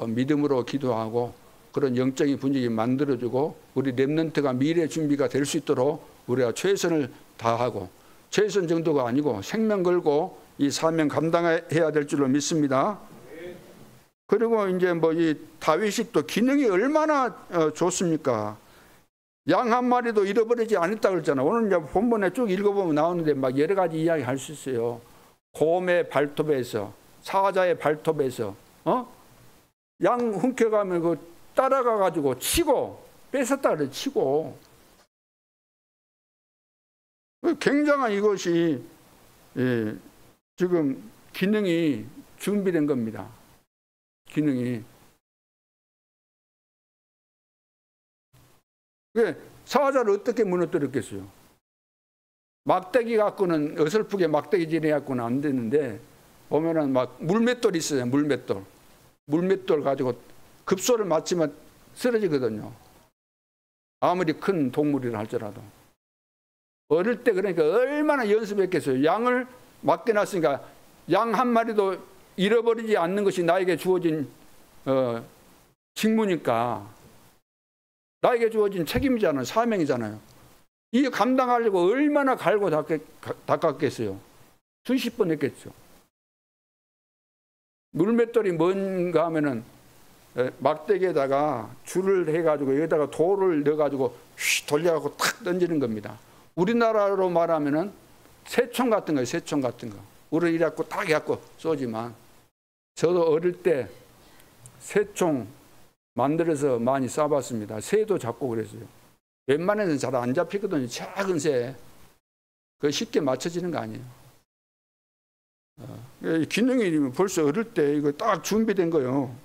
믿음으로 기도하고 그런 영적인 분위기 만들어주고 우리 렘넌트가 미래 준비가 될 수 있도록 우리가 최선을 다하고 최선 정도가 아니고 생명 걸고 이 사명 감당해야 될 줄로 믿습니다. 그리고 이제 뭐 이 다윗이 또 기능이 얼마나 좋습니까? 양 한 마리도 잃어버리지 않았다 그랬잖아요. 오늘 이제 본문에 쭉 읽어보면 나오는데 막 여러 가지 이야기 할 수 있어요. 곰의 발톱에서 사자의 발톱에서 양 훔쳐가면 그 따라가 가지고 치고 뺏었다 그래. 치고 굉장한 이것이 지금 기능이 준비된 겁니다. 기능이. 사자를 어떻게 무너뜨렸겠어요? 막대기 갖고는 어설프게 막대기질해 갖고는 안 되는데 보면은 막 물맷돌 있어요. 물맷돌 가지고 급소를 맞추면 쓰러지거든요. 아무리 큰 동물이라 할지라도. 어릴 때 그러니까 얼마나 연습했겠어요. 양을 맡겨놨으니까 양 한 마리도 잃어버리지 않는 것이 나에게 주어진 직무니까 나에게 주어진 책임이잖아요. 사명이잖아요. 이 감당하려고 얼마나 갈고 닦았겠어요. 수십 번 했겠죠. 물맷돌이 뭔가 하면은 막대기에다가 줄을 해가지고 여기다가 돌을 넣어가지고 휘 돌려갖고 탁 던지는 겁니다. 우리나라로 말하면은 새총 같은 거예요. 새총 같은 거. 우리 이래갖고 딱 해갖고 쏘지만 저도 어릴 때 새총 만들어서 많이 쏴봤습니다. 새도 잡고 그랬어요. 웬만해서는 잘 안 잡히거든요. 작은 새. 그 쉽게 맞춰지는 거 아니에요. 기능이 벌써 어릴 때 이거 딱 준비된 거예요.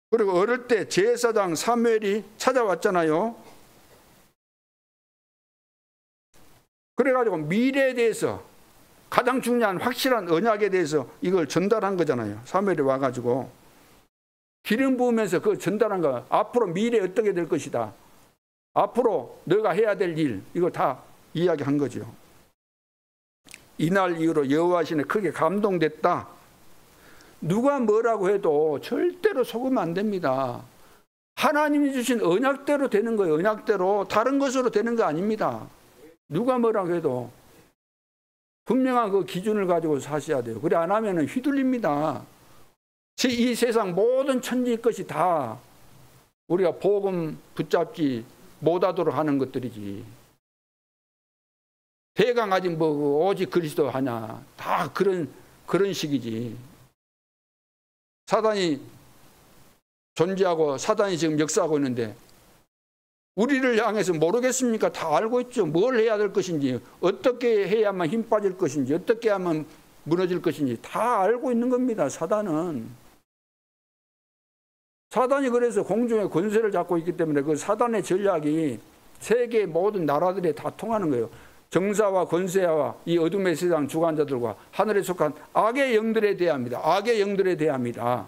그리고 어릴 때 제사장 사무엘이 찾아왔잖아요. 그래가지고 미래에 대해서 가장 중요한 확실한 언약에 대해서 이걸 전달한 거잖아요. 사무엘이 와가지고 기름 부으면서 그걸 전달한 거. 앞으로 미래에 어떻게 될 것이다. 앞으로 너가 해야 될 일, 이거 다 이야기한 거죠. 이날 이후로 여호와 신에 크게 감동됐다. 누가 뭐라고 해도 절대로 속으면 안 됩니다. 하나님이 주신 언약대로 되는 거예요. 언약대로. 다른 것으로 되는 거 아닙니다. 누가 뭐라고 해도 분명한 그 기준을 가지고 사셔야 돼요. 그래 안 하면 휘둘립니다. 이 세상 모든 천지 것이 다 우리가 복음 붙잡지 못하도록 하는 것들이지. 대강 아직 뭐 오직 그리스도 하냐. 다 그런 식이지. 사단이 존재하고 사단이 지금 역사하고 있는데 우리를 향해서 모르겠습니까? 다 알고 있죠. 뭘 해야 될 것인지, 어떻게 해야만 힘 빠질 것인지, 어떻게 하면 무너질 것인지 다 알고 있는 겁니다. 사단은. 사단이 그래서 공중의 권세를 잡고 있기 때문에 그 사단의 전략이 세계 모든 나라들에 다 통하는 거예요. 정사와 권세와 이 어둠의 세상 주관자들과 하늘에 속한 악의 영들에 대합니다. 악의 영들에 대합니다.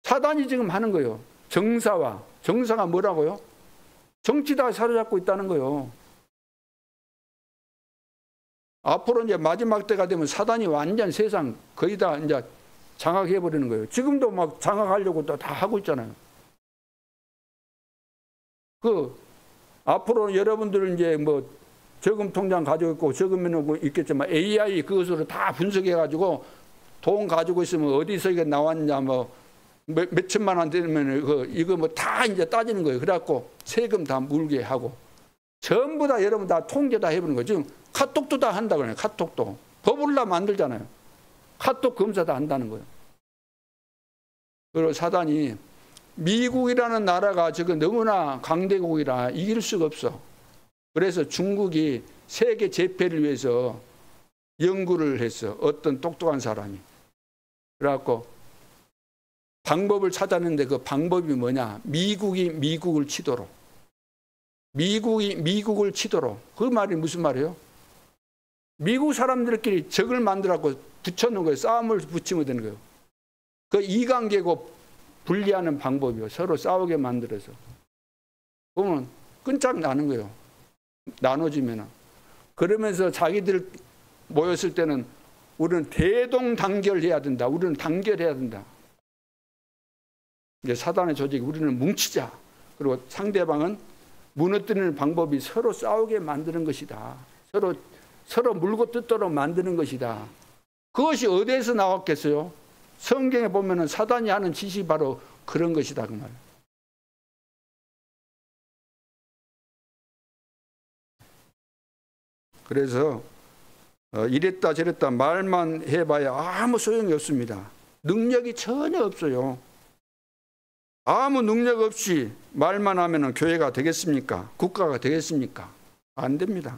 사단이 지금 하는 거예요. 정사가 뭐라고요? 정치 다 사로잡고 있다는 거예요. 앞으로 이제 마지막 때가 되면 사단이 완전 세상 거의 다 이제 장악해 버리는 거예요. 지금도 막 장악하려고 다 하고 있잖아요. 앞으로 여러분들은 이제 뭐 저금 통장 가지고 있고 저금해놓고 있겠지만 AI 그것으로 다 분석해 가지고 돈 가지고 있으면 어디서 이게 나왔냐 뭐 몇 천만 원 되면 이거 뭐 다 이제 따지는 거예요. 그래갖고 세금 다 물게 하고 전부 다 여러분 다 통제 다 해보는 거예요. 지금 카톡도 다 한다고 그래요. 카톡도 법을 다 만들잖아요. 카톡 검사 다 한다는 거예요. 그리고 사단이 미국이라는 나라가 지금 너무나 강대국이라 이길 수가 없어. 그래서 중국이 세계 제패를 위해서 연구를 했어. 어떤 똑똑한 사람이. 그래갖고 방법을 찾았는데 그 방법이 뭐냐. 미국이 미국을 치도록. 미국이 미국을 치도록. 그 말이 무슨 말이에요? 미국 사람들끼리 적을 만들어갖고 붙여놓은 거예요. 싸움을 붙이면 되는 거예요. 그 이관계고 분리하는 방법이요. 서로 싸우게 만들어서. 그러면 끈짝 나는 거예요. 나눠지면. 그러면서 자기들 모였을 때는 우리는 대동단결해야 된다. 우리는 단결해야 된다. 이제 사단의 조직이 우리는 뭉치자. 그리고 상대방은 무너뜨리는 방법이 서로 싸우게 만드는 것이다. 서로 물고 뜯도록 만드는 것이다. 그것이 어디에서 나왔겠어요? 성경에 보면은 사단이 하는 짓이 바로 그런 것이다 그 말. 그래서 이랬다 저랬다 말만 해봐야 아무 소용이 없습니다. 능력이 전혀 없어요. 아무 능력 없이 말만 하면은 교회가 되겠습니까? 국가가 되겠습니까? 안 됩니다.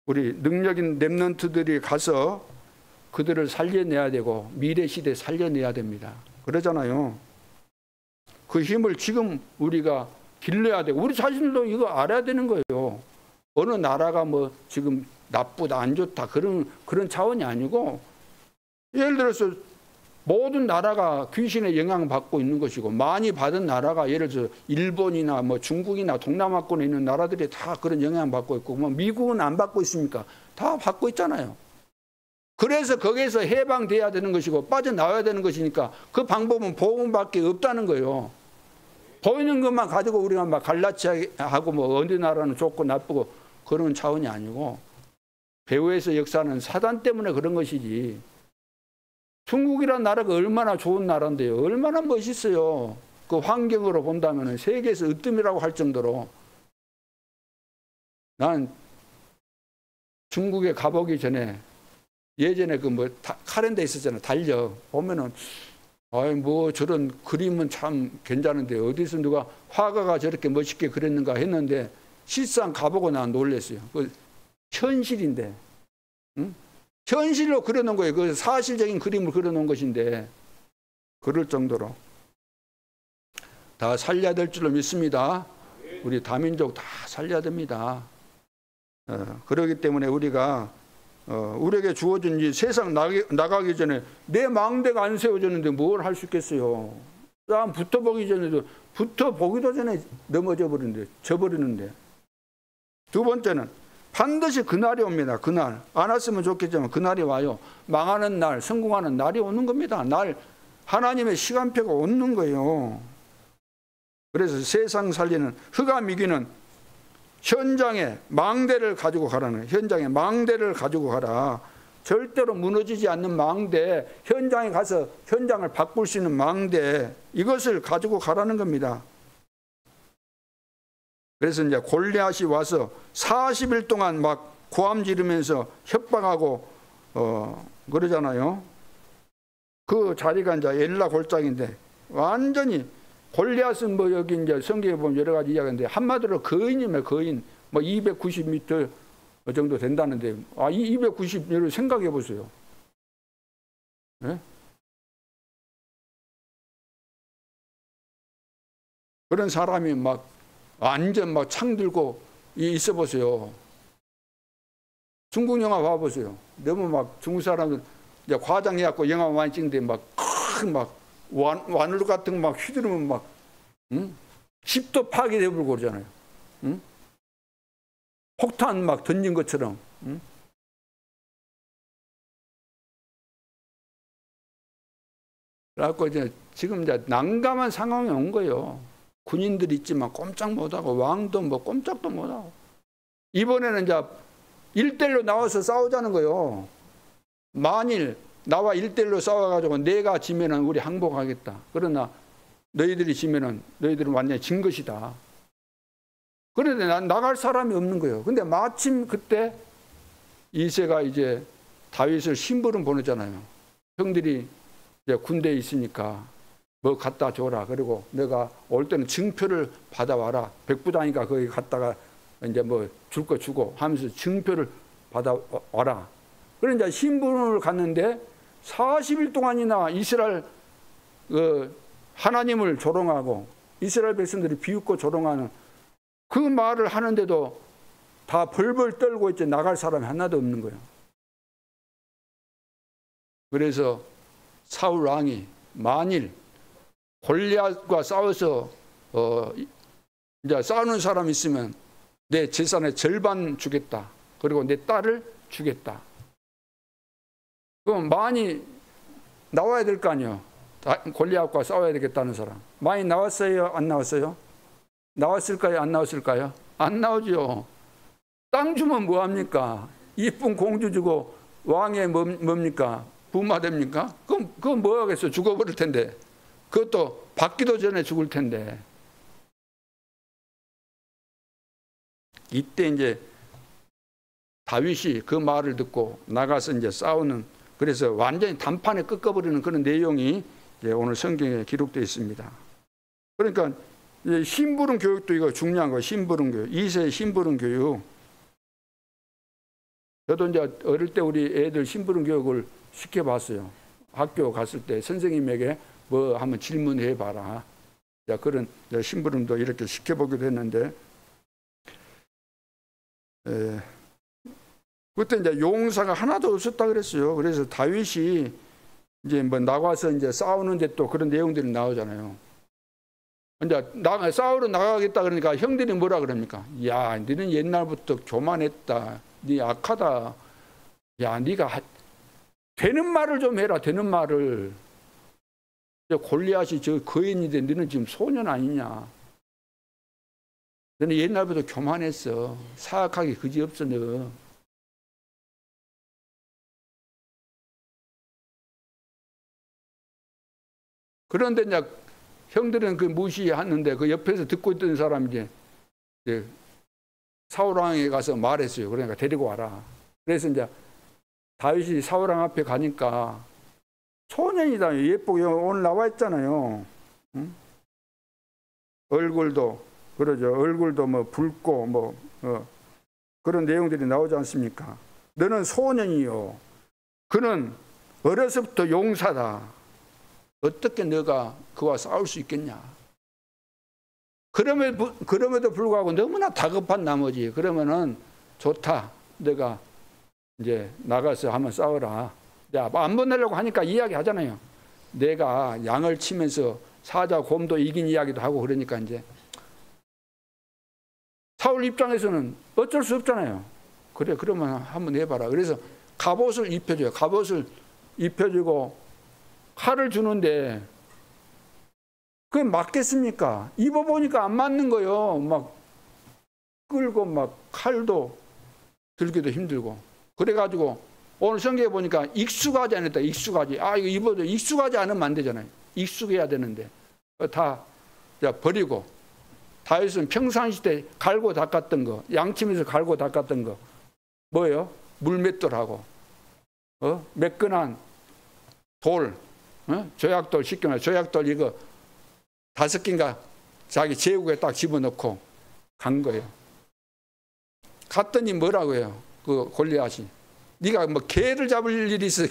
우리 능력인 렘넌트들이 가서 그들을 살려내야 되고 미래 시대에 살려내야 됩니다. 그러잖아요. 그 힘을 지금 우리가 길러야 되고 우리 자신도 이거 알아야 되는 거예요. 어느 나라가 뭐 지금 나쁘다 안 좋다 그런 차원이 아니고 예를 들어서 모든 나라가 귀신의 영향을 받고 있는 것이고 많이 받은 나라가 예를 들어서 일본이나 뭐 중국이나 동남아권에 있는 나라들이 다 그런 영향을 받고 있고 뭐 미국은 안 받고 있습니까? 다 받고 있잖아요. 그래서 거기에서 해방돼야 되는 것이고 빠져나와야 되는 것이니까 그 방법은 복음밖에 없다는 거예요. 보이는 것만 가지고 우리가 막 갈라치하고 뭐 어느 나라는 좋고 나쁘고 그런 차원이 아니고 배후에서 역사는 사단 때문에 그런 것이지. 중국이라는 나라가 얼마나 좋은 나라인데요. 얼마나 멋있어요. 그 환경으로 본다면 세계에서 으뜸이라고 할 정도로. 난 중국에 가보기 전에 예전에 그 뭐 카렌더 있었잖아요. 달력 보면은 뭐 저런 그림은 참 괜찮은데 어디서 누가 화가가 저렇게 멋있게 그렸는가 했는데 실상 가보고 난 놀랐어요. 그 현실인데 응? 현실로 그려놓은 거예요. 그 사실적인 그림을 그려놓은 것인데 그럴 정도로 다 살려야 될 줄로 믿습니다. 우리 다민족 다 살려야 됩니다. 그렇기 때문에 우리가 우리에게 주어진 이 세상 나가기 전에 내 망대가 안 세워졌는데 뭘 할 수 있겠어요. 땀 붙어보기 전에도 붙어보기도 전에 넘어져 버리는데 져버리는데. 두 번째는 반드시 그날이 옵니다. 그날 안 왔으면 좋겠지만 그날이 와요. 망하는 날, 성공하는 날이 오는 겁니다. 날 하나님의 시간표가 오는 거예요. 그래서 세상 살리는 흑암이기는 현장에 망대를 가지고 가라는 거예요. 현장에 망대를 가지고 가라. 절대로 무너지지 않는 망대, 현장에 가서 현장을 바꿀 수 있는 망대, 이것을 가지고 가라는 겁니다. 그래서 이제 골리앗이 와서 40일 동안 막 고함 지르면서 협박하고 그러잖아요. 그 자리가 이제 엘라 골짜기인데 완전히 골리앗은 뭐 여기 이제 성경에 보면 여러 가지 이야기인데 한마디로 거인이면 거인, 뭐 290m 정도 된다는데 이 290m를 생각해 보세요. 네? 그런 사람이 막 완전 막 창 들고 있어 보세요. 중국 영화 봐 보세요. 너무 막 중국 사람들 이제 과장해갖고 영화 많이 찍는데 막 큰 막 와누르 같은 거 막 휘두르면 막 집도 파괴되고 그러잖아요. 응? 폭탄 막 던진 것처럼. 응? 그래갖고 이제 지금 이제 난감한 상황이 온 거예요. 군인들 있지만 꼼짝 못하고 왕도 뭐 꼼짝도 못하고. 이번에는 이제 1대1로 나와서 싸우자는 거예요. 만일 나와 1대1로 싸워가지고 내가 지면은 우리 항복하겠다. 그러나 너희들이 지면은 너희들은 완전히 진 것이다. 그런데 난 나갈 사람이 없는 거예요. 근데 마침 그때 이새가 이제 다윗을 심부름 보내잖아요. 형들이 이제 군대에 있으니까 뭐 갖다 줘라. 그리고 내가 올 때는 증표를 받아와라. 백부장이가 거기 갔다가 이제 뭐 줄 거 주고 하면서 증표를 받아와라. 그래서 이제 심부름을 갔는데 40일 동안이나 이스라엘 하나님을 조롱하고 이스라엘 백성들이 비웃고 조롱하는 그 말을 하는데도 다 벌벌 떨고 있지 나갈 사람이 하나도 없는 거예요. 그래서 사울 왕이 만일 골리앗과 싸워서 이제 싸우는 사람 있으면 내 재산의 절반 주겠다. 그리고 내 딸을 주겠다. 그럼 많이 나와야 될 거 아니에요. 골리앗과 싸워야 되겠다는 사람. 많이 나왔어요? 안 나왔어요? 나왔을까요? 안 나왔을까요? 안 나오죠. 땅 주면 뭐합니까? 이쁜 공주 주고 왕의 뭡니까? 부마 됩니까? 그건 뭐 하겠어? 죽어버릴 텐데. 그것도 받기도 전에 죽을 텐데. 이때 이제 다윗이 그 말을 듣고 나가서 이제 싸우는, 그래서 완전히 단판에 꺾어버리는 그런 내용이 이제 오늘 성경에 기록되어 있습니다. 그러니까 심부름 교육도 이거 중요한 거예요. 심부름 교육. 2세 심부름 교육. 저도 이제 어릴 때 우리 애들 심부름 교육을 시켜봤어요. 학교 갔을 때 선생님에게 뭐 한번 질문해 봐라. 그런 심부름도 이렇게 시켜보기도 했는데, 그때 이제 용사가 하나도 없었다 그랬어요. 그래서 다윗이 이제 뭐 나가서 이제 싸우는데 또 그런 내용들이 나오잖아요. 이제 싸우러 나가겠다 그러니까 형들이 뭐라 그럽니까? 야, 너는 옛날부터 교만했다. 네 악하다. 야, 네가 되는 말을 좀 해라. 되는 말을. 골리앗이 저 거인인데 너는 지금 소년 아니냐? 너는 옛날부터 교만했어. 사악하게 그지없어 너. 그런데 이제 형들은 그 무시하는데 그 옆에서 듣고 있던 사람이 이제 사울왕에 가서 말했어요. 그러니까 데리고 와라. 그래서 이제 다윗이 사울왕 앞에 가니까 소년이다. 예쁘게 오늘 나와 있잖아요. 응? 얼굴도 그러죠. 얼굴도 뭐 붉고 뭐 그런 내용들이 나오지 않습니까? 너는 소년이요. 그는 어려서부터 용사다. 어떻게 너가 그와 싸울 수 있겠냐. 그럼에도 불구하고 너무나 다급한 나머지 그러면은 좋다. 너가 이제 나가서 한번 싸워라. 안 보내려고 하니까 이야기하잖아요. 내가 양을 치면서 사자 곰도 이긴 이야기도 하고 그러니까 이제 사울 입장에서는 어쩔 수 없잖아요. 그래 그러면 한번 해봐라. 그래서 갑옷을 입혀줘요. 갑옷을 입혀주고 칼을 주는데 그게 맞겠습니까? 입어보니까 안 맞는 거예요. 막 끌고 막 칼도 들기도 힘들고. 그래가지고 오늘 성경에 보니까 익숙하지 않았다. 익숙하지. 이거 입어도 익숙하지 않으면 안 되잖아요. 익숙해야 되는데 다 버리고. 다윗은 평상시때 갈고 닦았던 거, 양치면서 갈고 닦았던 거 뭐예요? 물맷돌하고 매끈한 돌, 조약돌 쉽게 말해 조약돌 이거 5개인가 자기 제국에 딱 집어넣고 간 거예요. 갔더니 뭐라고 해요? 그 골리앗이 네가 뭐 개를 잡을 일이 있어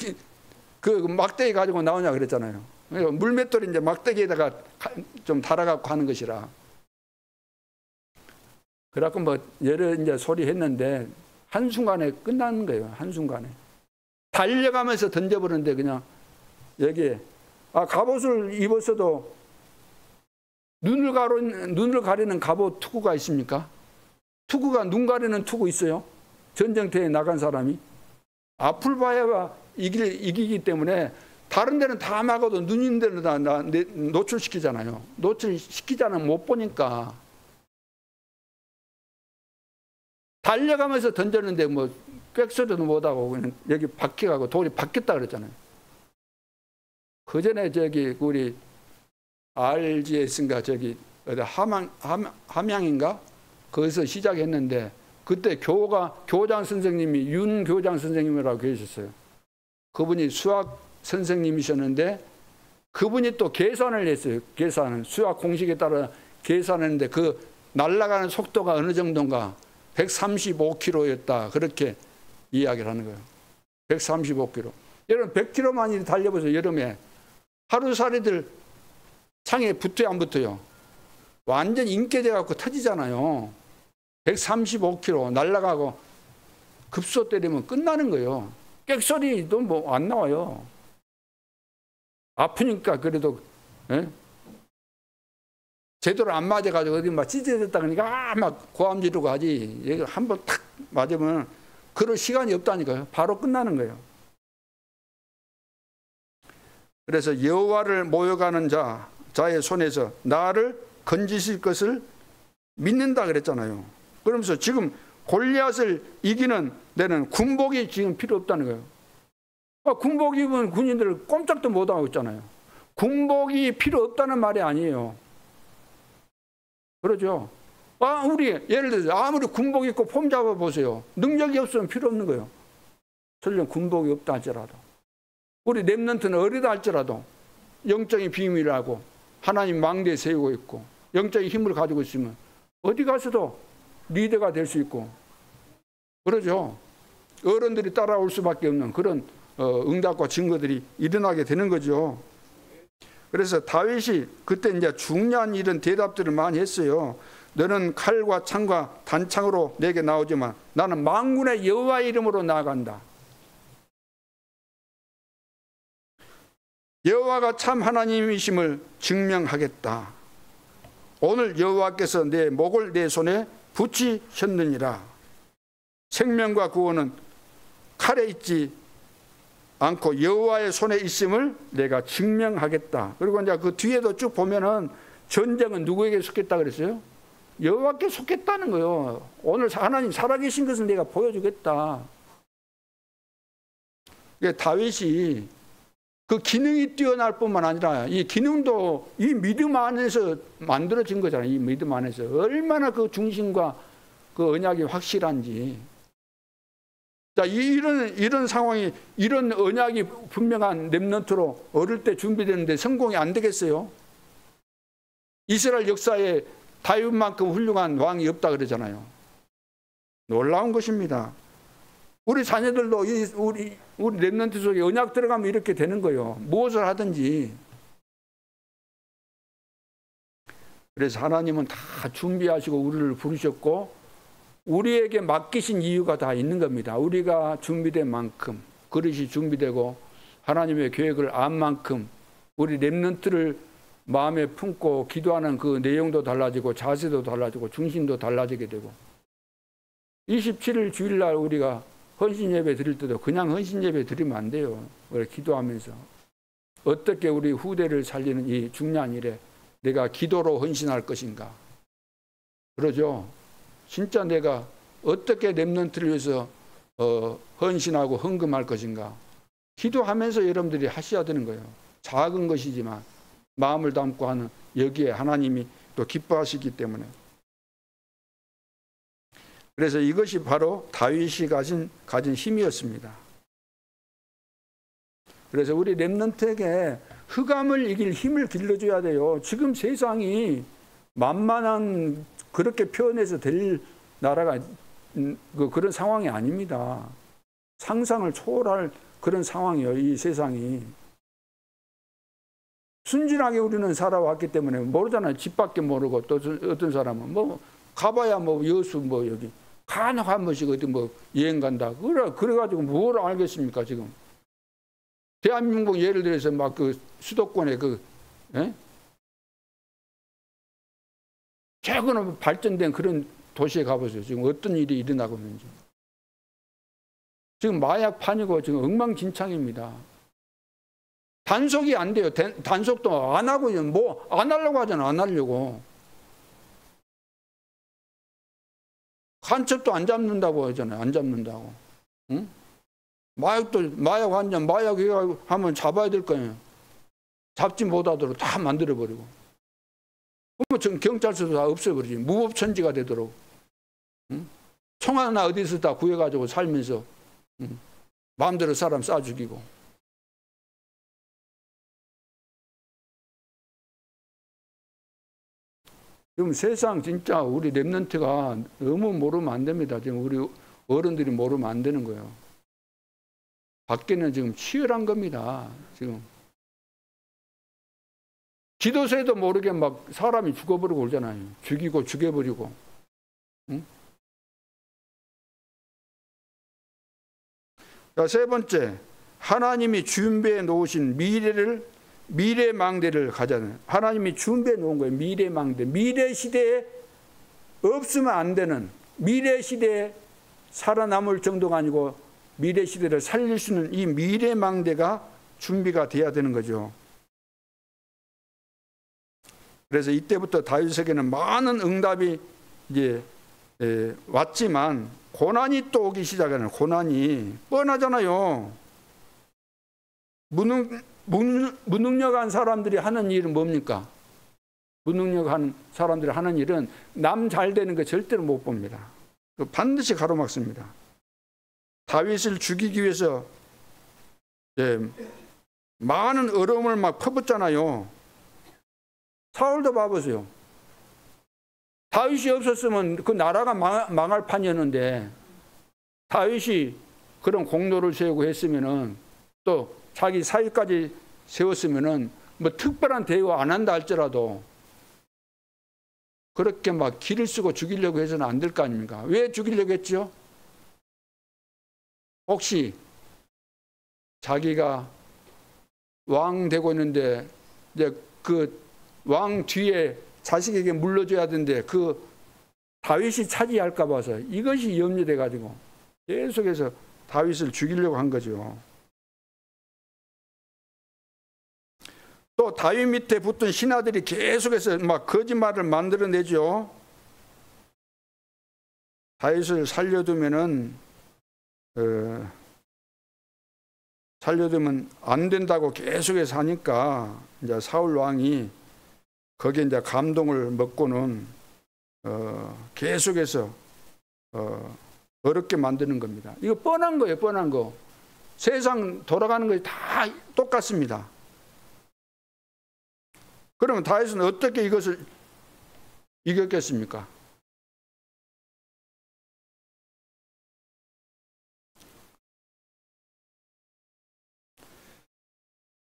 그 막대기 가지고 나오냐 그랬잖아요. 물맷돌이 이제 막대기에다가 좀 달아갖고 하는 것이라. 그래갖고 뭐 여러 이제 소리 했는데 한순간에 끝나는 거예요. 한순간에. 달려가면서 던져버렸는데 그냥 여기에 갑옷을 입었어도 눈을 가리는 갑옷 투구가 있습니까? 투구가 눈 가리는 투구 있어요? 전쟁터에 나간 사람이 앞을 봐야 이기기 때문에 다른 데는 다 막아도 눈 있는 데는 다 노출시키잖아요. 노출시키지 않으면 못 보니까 달려가면서 던졌는데 뭐 꽥소리도 못하고 그냥 여기 박혀가고 돌이 박혔다 그랬잖아요. 그 전에 저기 우리 RGS인가 저기 함양인가 거기서 시작했는데 그때 교장 선생님이 윤 교장 선생님이라고 계셨어요. 그분이 수학 선생님이셨는데 그분이 또 계산을 했어요. 수학 공식에 따라 계산했는데 그 날아가는 속도가 어느 정도인가 135km였다. 그렇게 이야기를 하는 거예요. 135km. 여러분 100km만 달려보세요. 여름에 하루살이들 창에 붙어요 안 붙어요? 완전 인깨져 갖고 터지잖아요. 135km 날아가고 급소 때리면 끝나는 거예요. 꽥소리도 뭐 안 나와요. 아프니까 그래도 제대로 안 맞아가지고 어디 막 찢어졌다 그러니까 막 고함 지르고 하지. 한번 탁 맞으면 그럴 시간이 없다니까요. 바로 끝나는 거예요. 그래서 여호와를 모욕하는 자의 손에서 나를 건지실 것을 믿는다 그랬잖아요. 그러면서 지금 골리앗을 이기는 데는 군복이 지금 필요 없다는 거예요. 군복 입은 군인들 꼼짝도 못하고 있잖아요. 군복이 필요 없다는 말이 아니에요. 그러죠. 우리 예를 들어서 아무리 군복 입고 폼 잡아보세요. 능력이 없으면 필요 없는 거예요. 설령 군복이 없다 할지라도. 우리 렘넌트는 어리다 할지라도 영적인 비밀이라고 하나님 망대에 세우고 있고 영적인 힘을 가지고 있으면 어디 가서도 리더가 될 수 있고 그러죠. 어른들이 따라올 수밖에 없는 그런 응답과 증거들이 일어나게 되는 거죠. 그래서 다윗이 그때 이제 중요한 이런 대답들을 많이 했어요. 너는 칼과 창과 단창으로 내게 나오지만 나는 만군의 여호와의 이름으로 나아간다. 여호와가 참 하나님이심을 증명하겠다. 오늘 여호와께서 내 목을 내 손에 붙이셨느니라. 생명과 구원은 칼에 있지 않고 여호와의 손에 있음을 내가 증명하겠다. 그리고 이제 그 뒤에도 쭉 보면은 전쟁은 누구에게 속했다 그랬어요? 여호와께 속했다는 거예요. 오늘 하나님 살아계신 것을 내가 보여주겠다. 다윗이 그 기능이 뛰어날 뿐만 아니라 이 기능도 이 믿음 안에서 만들어진 거잖아요. 이 믿음 안에서 얼마나 그 중심과 그 언약이 확실한지. 자, 이런 상황이 이런 언약이 분명한 렘넌트로 어릴 때 준비되는데 성공이 안 되겠어요? 이스라엘 역사에 다윗만큼 훌륭한 왕이 없다 그러잖아요. 놀라운 것입니다. 우리 자녀들도 우리 렘넌트 속에 언약 들어가면 이렇게 되는 거예요. 무엇을 하든지. 그래서 하나님은 다 준비하시고 우리를 부르셨고 우리에게 맡기신 이유가 다 있는 겁니다. 우리가 준비된 만큼, 그릇이 준비되고 하나님의 계획을 안 만큼 우리 렘넌트를 마음에 품고 기도하는 그 내용도 달라지고 자세도 달라지고 중심도 달라지게 되고 27일 주일날 우리가 헌신 예배 드릴 때도 그냥 헌신 예배 드리면 안 돼요. 우리 기도하면서 어떻게 우리 후대를 살리는 이 중요한 일에 내가 기도로 헌신할 것인가. 그러죠. 진짜 내가 어떻게 렘넌트를 위해서 헌신하고 헌금할 것인가. 기도하면서 여러분들이 하셔야 되는 거예요. 작은 것이지만 마음을 담고 하는 여기에 하나님이 또 기뻐하시기 때문에. 그래서 이것이 바로 다윗이 가진 힘이었습니다. 그래서 우리 렘넌트에게 흑암을 이길 힘을 길러줘야 돼요. 지금 세상이 만만한 그렇게 표현해서 될 나라가 그런 상황이 아닙니다. 상상을 초월할 그런 상황이에요. 이 세상이. 순진하게 우리는 살아왔기 때문에 모르잖아요. 집 밖에 모르고 또 어떤 사람은 뭐 가봐야 뭐 여수 뭐 여기 간혹 한 번씩 어디 뭐 여행 간다. 그래가지고 뭘 알겠습니까 지금. 대한민국 예를 들어서 막 그 수도권에 최근에 발전된 그런 도시에 가보세요. 지금 어떤 일이 일어나고 있는지. 지금 마약판이고 지금 엉망진창입니다. 단속이 안 돼요. 단속도 안 하고 뭐 안 하려고 하잖아. 안 하려고. 간첩도 안 잡는다고 하잖아요. 안 잡는다고. 응? 마약 환자 마약 하면 잡아야 될 거예요. 잡지 못하도록 다 만들어버리고. 그러면 지금 경찰서도 다 없애버리지. 무법천지가 되도록. 응? 총 하나 어디서 다 구해가지고 살면서 마음대로 사람 쏴 죽이고. 그럼 세상 진짜 우리 렘넌트가 너무 모르면 안 됩니다. 지금 우리 어른들이 모르면 안 되는 거예요. 밖에는 지금 치열한 겁니다. 지금. 지도세도 모르게 막 사람이 죽어버리고 그러잖아요. 죽이고 죽여버리고. 응? 자, 세 번째, 하나님이 준비해 놓으신 미래망대를 가자는. 하나님이 준비해 놓은 거예요. 미래망대. 미래 시대에 없으면 안 되는, 미래 시대에 살아남을 정도가 아니고 미래 시대를 살릴 수 있는 이 미래망대가 준비가 돼야 되는 거죠. 그래서 이때부터 다윗에게는 많은 응답이 이제 왔지만 고난이 또 오기 시작하는. 고난이 뻔하잖아요. 무능력한 사람들이 하는 일은 뭡니까? 무능력한 사람들이 하는 일은 남 잘 되는 거 절대로 못 봅니다. 반드시 가로막습니다. 다윗을 죽이기 위해서 많은 어려움을 막 퍼붓잖아요. 사울도 봐보세요. 다윗이 없었으면 그 나라가 망할 판이었는데 다윗이 그런 공로를 세우고 했으면은 또 자기 사위까지 세웠으면은 뭐 특별한 대우 안 한다 할지라도 그렇게 막 기를 쓰고 죽이려고 해서는 안 될 거 아닙니까? 왜 죽이려고 했죠? 혹시 자기가 왕 되고 있는데 이제 그 왕 뒤에 자식에게 물려줘야 되는데 그 다윗이 차지할까 봐서 이것이 염려돼 가지고 계속해서 다윗을 죽이려고 한 거죠. 또 다윗 밑에 붙은 신하들이 계속해서 막 거짓말을 만들어내죠. 다윗을 살려두면 안 된다고 계속해서 하니까 이제 사울 왕이 거기에 이제 감동을 먹고는 계속해서 어렵게 만드는 겁니다. 이거 뻔한 거예요, 뻔한 거. 세상 돌아가는 것이 다 똑같습니다. 그러면 다윗은 어떻게 이것을 이겼겠습니까?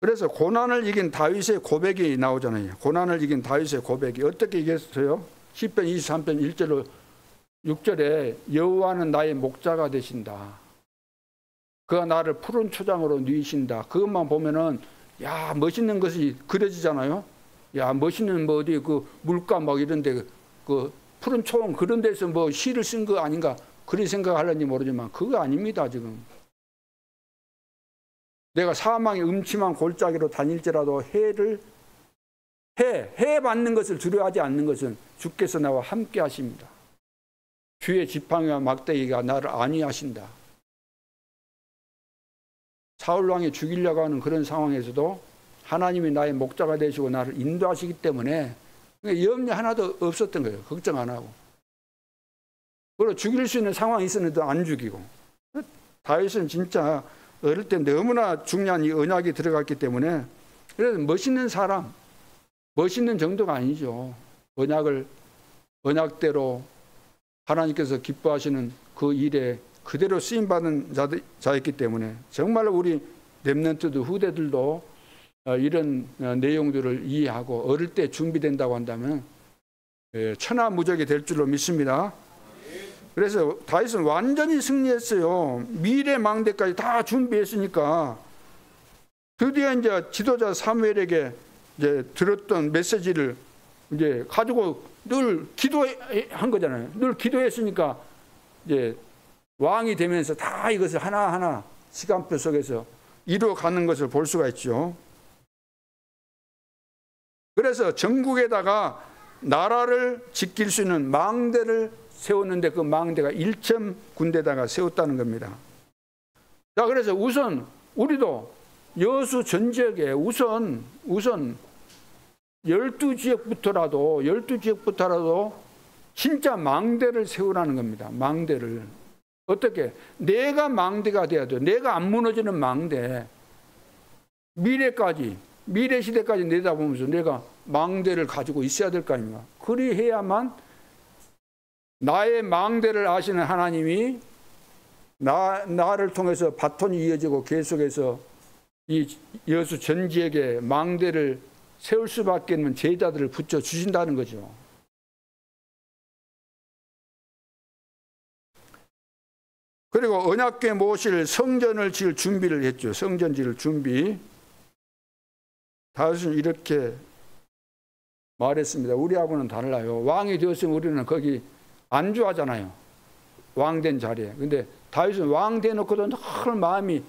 그래서 고난을 이긴 다윗의 고백이 나오잖아요. 고난을 이긴 다윗의 고백이 어떻게 이겼어요? 시편 23편 1절로 6절에 여호와는 나의 목자가 되신다. 그가 나를 푸른 초장으로 누이신다. 그것만 보면은 야 멋있는 것이 그려지잖아요. 야 멋있는 뭐 어디 그 물가 막 이런데 그 푸른 초원 그런 데서 뭐 시를 쓴 거 아닌가 그리 생각하려는지 모르지만 그거 아닙니다. 지금 내가 사망의 음침한 골짜기로 다닐지라도 해 받는 것을 두려워하지 않는 것은 주께서 나와 함께 하십니다. 주의 지팡이와 막대기가 나를 안위하신다. 사울 왕이 죽이려고 하는 그런 상황에서도 하나님이 나의 목자가 되시고 나를 인도하시기 때문에 염려 하나도 없었던 거예요. 걱정 안 하고. 그리고 죽일 수 있는 상황이 있었는데도 안 죽이고. 다윗은 진짜 어릴 때 너무나 중요한 이 언약이 들어갔기 때문에 그래서 멋있는 사람, 멋있는 정도가 아니죠. 언약대로 하나님께서 기뻐하시는 그 일에 그대로 쓰임받은 자였기 때문에 정말로 우리 렘넌트도 후대들도 이런 내용들을 이해하고 어릴 때 준비된다고 한다면 천하무적이 될 줄로 믿습니다. 그래서 다윗은 완전히 승리했어요. 미래 망대까지 다 준비했으니까 드디어 이제 지도자 사무엘에게 이제 들었던 메시지를 이제 가지고 늘 기도한 거잖아요. 늘 기도했으니까 이제 왕이 되면서 다 이것을 하나하나 시간표 속에서 이루어가는 것을 볼 수가 있죠. 그래서 전국에다가 나라를 지킬 수 있는 망대를 세웠는데 그 망대가 1천 군데다가 세웠다는 겁니다. 자, 그래서 우선 우리도 여수 전 지역에 우선 12지역부터라도 진짜 망대를 세우라는 겁니다. 망대를. 어떻게? 내가 망대가 돼야 돼요. 내가 안 무너지는 망대. 미래 시대까지 내다보면서 내가 망대를 가지고 있어야 될 거 아닙니까? 그리해야만 나의 망대를 아시는 하나님이 나를 통해서 바톤이 이어지고 계속해서 이 여수 전 지역에 망대를 세울 수밖에 없는 제자들을 붙여주신다는 거죠. 그리고 언약궤 모실 성전을 지을 준비를 했죠. 성전 지을 준비. 다윗은 이렇게 말했습니다. 우리하고는 달라요. 왕이 되었으면 우리는 거기 안주하잖아요. 왕된 자리에. 근데 다윗은 왕 돼놓고도 늘 마음이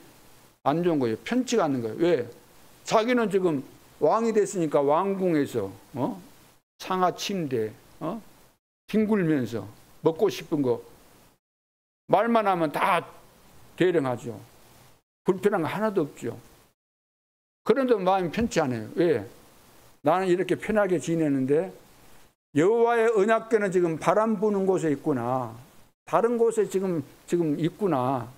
안 좋은 거예요. 편치가 않는 거예요. 왜? 자기는 지금 왕이 됐으니까 왕궁에서 상하 침대 뒹굴면서 먹고 싶은 거 말만 하면 다 대령하죠. 불편한 거 하나도 없죠. 그런데 마음이 편치 않아요. 왜? 나는 이렇게 편하게 지내는데 여호와의 언약궤는 지금 바람 부는 곳에 있구나. 다른 곳에 지금 있구나.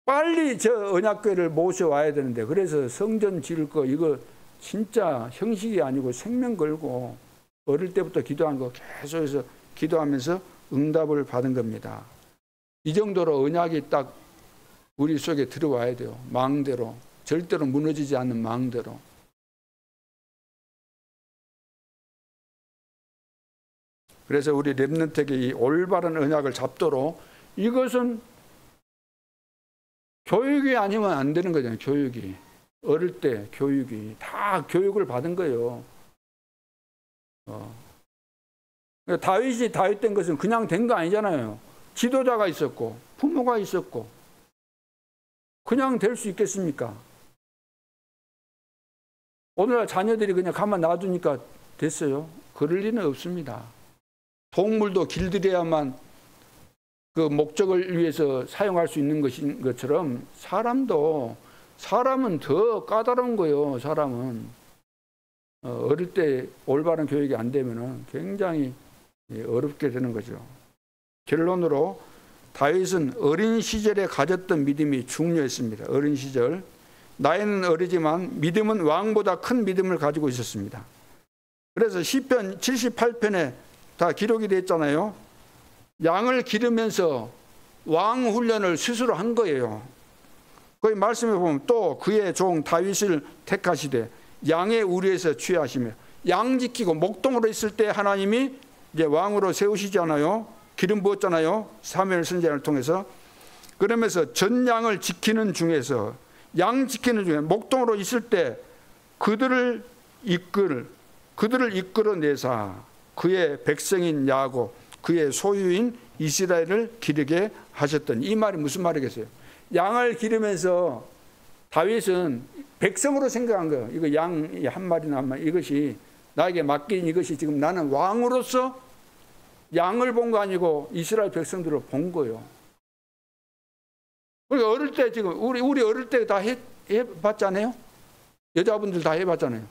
빨리 저 언약궤를 모셔와야 되는데 그래서 성전 지을 거 이거 진짜 형식이 아니고 생명 걸고 어릴 때부터 기도한 거 계속해서 기도하면서 응답을 받은 겁니다. 이 정도로 언약이 딱 우리 속에 들어와야 돼요. 망대로. 절대로 무너지지 않는 망대로. 그래서 우리 렘넌트에게 이 올바른 언약을 잡도록 이것은 교육이 아니면 안 되는 거잖아요. 교육이. 어릴 때 교육이. 다 교육을 받은 거예요. 다윗이 다윗 된 것은 그냥 된 거 아니잖아요. 지도자가 있었고 부모가 있었고 그냥 될 수 있겠습니까? 오늘날 자녀들이 그냥 가만 놔두니까 됐어요. 그럴 리는 없습니다. 동물도 길들여야만 그 목적을 위해서 사용할 수 있는 것인 것처럼 사람은 더 까다로운 거예요. 사람은 어릴 때 올바른 교육이 안 되면은 굉장히 어렵게 되는 거죠. 결론으로 다윗은 어린 시절에 가졌던 믿음이 중요했습니다. 어린 시절 나이는 어리지만 믿음은 왕보다 큰 믿음을 가지고 있었습니다. 그래서 시편 78편에 다 기록이 되어 있잖아요. 양을 기르면서 왕 훈련을 스스로 한 거예요. 거기 말씀해 보면 또 그의 종 다윗을 택하시되 양의 우리에서 취하시며 양 지키고 목동으로 있을 때 하나님이 이제 왕으로 세우시잖아요. 기름 부었잖아요. 사무엘 선지자를 통해서. 그러면서 전 양을 지키는 중에서 양 지키는 중에 목동으로 있을 때 그들을 이끌어내사 그의 백성인 야곱 그의 소유인 이스라엘을 기르게 하셨더니 이 말이 무슨 말이겠어요? 양을 기르면서 다윗은 백성으로 생각한 거예요. 이거 양 한 마리나 한 마리 이것이 나에게 맡긴 이것이 지금 나는 왕으로서 양을 본 거 아니고 이스라엘 백성들을 본 거예요. 그러니까 어릴 때 지금 우리 어릴 때 다 해봤잖아요. 여자분들 다 해봤잖아요.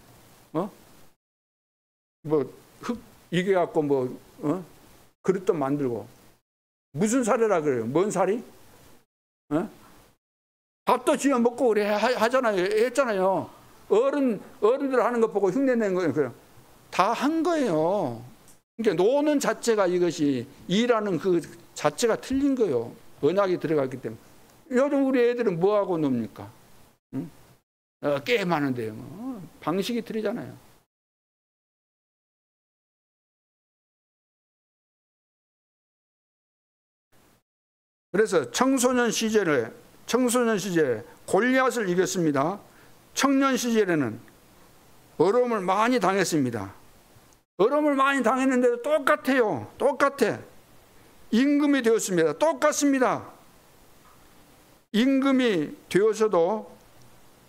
뭐 흙 이겨갖고 그릇도 만들고 무슨 사리라 그래요? 뭔 사리? 밥도 지어 먹고 그래 하잖아요. 했잖아요. 어른들 하는 거 보고 흉내내는 거예요. 다 한 거예요. 그러니까 노는 자체가 이것이 일하는 그 자체가 틀린 거예요. 언약이 들어갔기 때문에. 요즘 우리 애들은 뭐하고 놉니까? 게임하는데요. 방식이 틀리잖아요. 그래서 청소년 시절에 골리앗을 이겼습니다. 청년 시절에는 어려움을 많이 당했습니다. 어려움을 많이 당했는데도 똑같아요. 똑같아. 임금이 되었습니다. 똑같습니다. 임금이 되어서도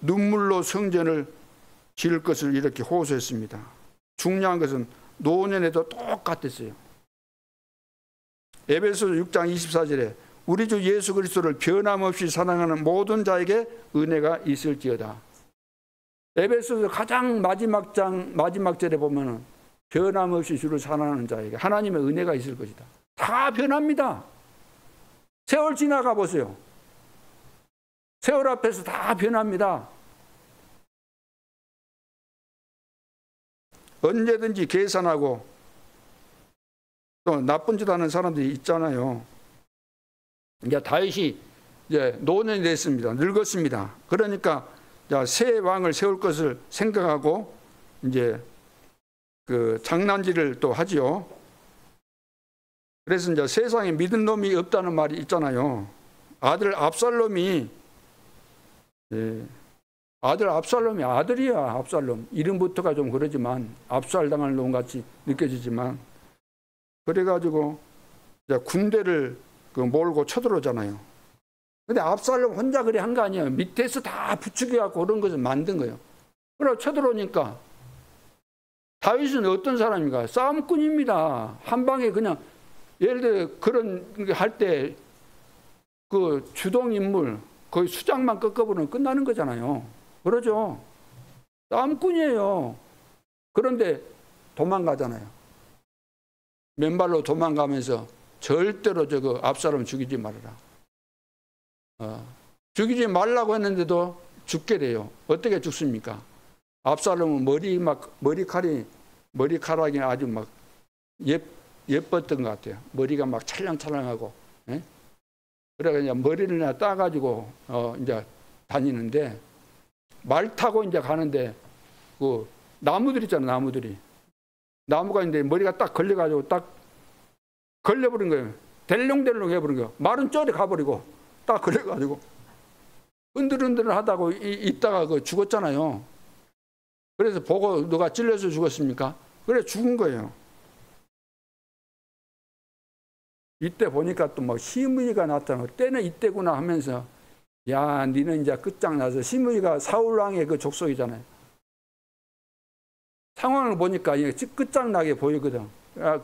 눈물로 성전을 지을 것을 이렇게 호소했습니다. 중요한 것은 노년에도 똑같았어요. 에베소서 6장 24절에 우리 주 예수 그리스도를 변함없이 사랑하는 모든 자에게 은혜가 있을지어다. 에베소서 가장 마지막 절에 보면은 변함없이 주를 사랑하는 자에게 하나님의 은혜가 있을 것이다. 다 변합니다. 세월 지나가 보세요. 세월 앞에서 다 변합니다. 언제든지 계산하고 또 나쁜 짓 하는 사람들이 있잖아요. 이제 다윗이 이제 노년이 됐습니다. 늙었습니다. 그러니까 새 왕을 세울 것을 생각하고 이제 그 장난질을 또 하지요. 그래서 이제 세상에 믿은 놈이 없다는 말이 있잖아요. 아들 압살롬이 아들이야. 압살롬 이름부터가 좀 그러지만 압살당할 놈 같이 느껴지지만 그래가지고 이제 군대를 몰고 쳐들어오잖아요. 근데 압살롬 혼자 그래 한 거 아니에요. 밑에서 다 부추겨갖고 그런 것을 만든 거예요. 그러고 쳐들어오니까 다윗은 어떤 사람인가? 싸움꾼입니다. 한 방에 그냥 예를 들어 그런 할 때 그 주동 인물 거의 수장만 꺾어버리면 끝나는 거잖아요. 그러죠. 싸움꾼이에요. 그런데 도망가잖아요. 맨발로 도망가면서 절대로 저거 압살롬 죽이지 말아라. 죽이지 말라고 했는데도 죽게 돼요. 어떻게 죽습니까? 압살롬은 머리카락이 아주 막 예뻤던 것 같아요. 머리가 막 찰랑찰랑하고. 예? 그래서 이제 머리를 따가지고 이제 다니는데 말 타고 이제 가는데 그 나무들 있잖아요. 나무가 있는데 머리가 딱 걸려가지고 딱 걸려버린 거예요. 델롱델롱 해버린 거예요. 말은 쩔이 가버리고 딱 걸려가지고 흔들흔들 하다가 있다가 죽었잖아요. 그래서 보고 누가 찔려서 죽었습니까? 그래 죽은 거예요. 이때 보니까 또 막 시므이가 나타나고 때는 이때구나 하면서 야 니는 이제 끝장나서 시므이가 사울왕의 그 족속이잖아요. 상황을 보니까 끝장나게 보이거든.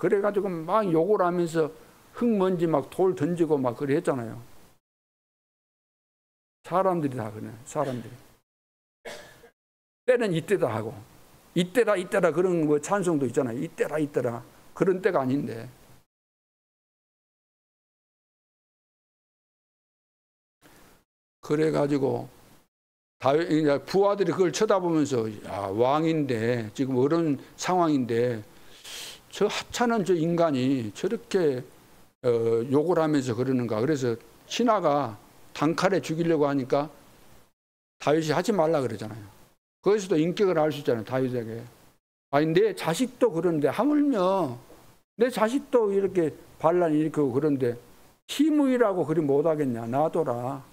그래가지고 막 욕을 하면서 흙먼지 막 돌 던지고 막 그래 했잖아요. 사람들이 다 그래. 사람들이. 때는 이때다 하고 이때라 그런 뭐 찬송도 있잖아요. 이때라 그런 때가 아닌데. 그래가지고 다윗 부하들이 그걸 쳐다보면서 야, 왕인데 지금 어려운 상황인데 저 하찮은 저 인간이 저렇게 욕을 하면서 그러는가. 그래서 신하가 단칼에 죽이려고 하니까 다윗이 하지 말라 그러잖아요. 거기서도 인격을 알 수 있잖아요. 다윗에게. 아니 내 자식도 그런데 하물며 내 자식도 이렇게 반란 일으키고 그런데 희무이라고 그리 못하겠냐. 놔둬라.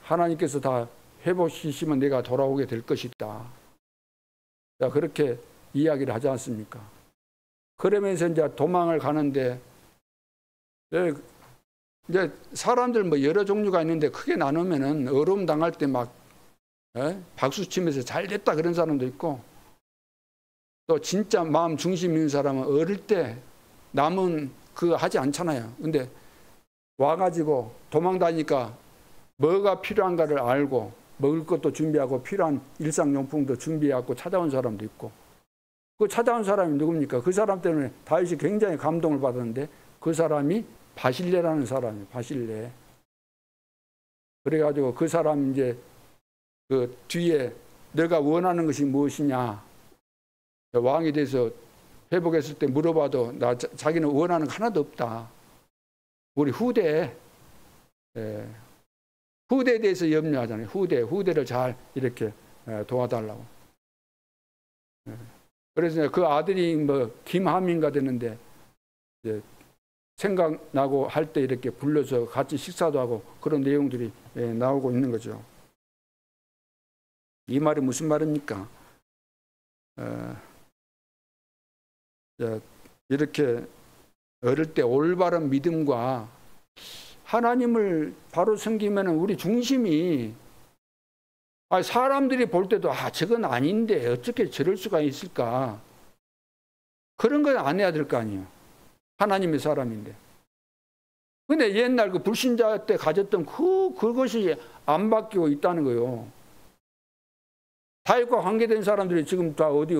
하나님께서 다 회복시키면 내가 돌아오게 될 것이다. 자, 그렇게 이야기를 하지 않습니까? 그러면서 이제 도망을 가는데 이제 사람들 뭐 여러 종류가 있는데 크게 나누면은 어려움 당할 때 막 박수 치면서 잘 됐다 그런 사람도 있고, 또 진짜 마음 중심 있는 사람은 어릴 때 남은 그거 하지 않잖아요. 근데 와가지고 도망 다니니까 뭐가 필요한가를 알고 먹을 것도 준비하고 필요한 일상용품도 준비하고 찾아온 사람도 있고, 그 찾아온 사람이 누굽니까? 그 사람 때문에 다윗이 굉장히 감동을 받았는데 그 사람이 바실레라는 사람이에요. 바실레. 그래가지고 그 사람 이제 그 뒤에 내가 원하는 것이 무엇이냐, 왕이 돼서 회복했을 때 물어봐도 자기는 원하는 거 하나도 없다. 우리 후대에 대해서 염려하잖아요. 후대를 잘 이렇게 도와달라고. 그래서 그 아들이 뭐 김하민가 되는데 생각나고 할 때 이렇게 불러서 같이 식사도 하고 그런 내용들이 나오고 있는 거죠. 이 말이 무슨 말입니까? 이렇게 어릴 때 올바른 믿음과 하나님을 바로 섬기면 우리 중심이, 사람들이 볼 때도 저건 아닌데 어떻게 저럴 수가 있을까, 그런 건 안 해야 될 거 아니에요. 하나님의 사람인데. 근데 옛날 그 불신자 때 가졌던 그것이 안 바뀌고 있다는 거예요. 다윗과 관계된 사람들이 지금 다 어디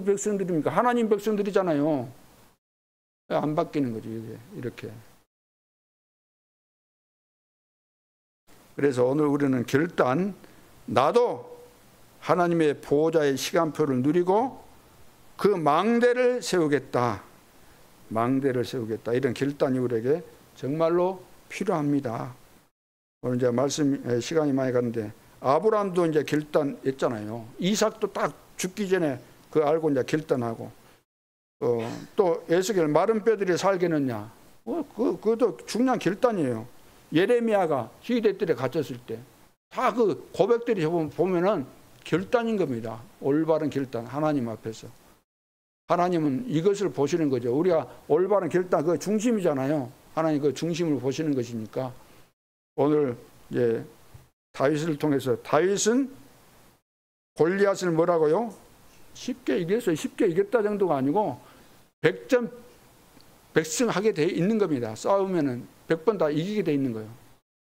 백성들입니까? 하나님 백성들이잖아요. 안 바뀌는 거죠, 이게 이렇게. 그래서 오늘 우리는 결단, 나도 하나님의 보호자의 시간표를 누리고 그 망대를 세우겠다. 망대를 세우겠다. 이런 결단이 우리에게 정말로 필요합니다. 오늘 이제 말씀 시간이 많이 갔는데 아브라함도 이제 결단했잖아요. 이삭도 딱 죽기 전에 그 알고 이제 결단하고, 또 에스겔 마른 뼈들이 살겠느냐, 그것도 중요한 결단이에요. 예레미야가 시대들에 갇혔을 때 다 그 고백들이 보면은 결단인 겁니다. 올바른 결단, 하나님 앞에서. 하나님은 이것을 보시는 거죠. 우리가 올바른 결단, 그 중심이잖아요. 하나님 그 중심을 보시는 것이니까. 오늘 이제 다윗을 통해서, 다윗은 골리앗을 뭐라고요? 쉽게 이겼어요. 쉽게 이겼다 정도가 아니고 100점 100승하게 돼 있는 겁니다. 싸우면은 100번 다 이기게 돼 있는 거예요.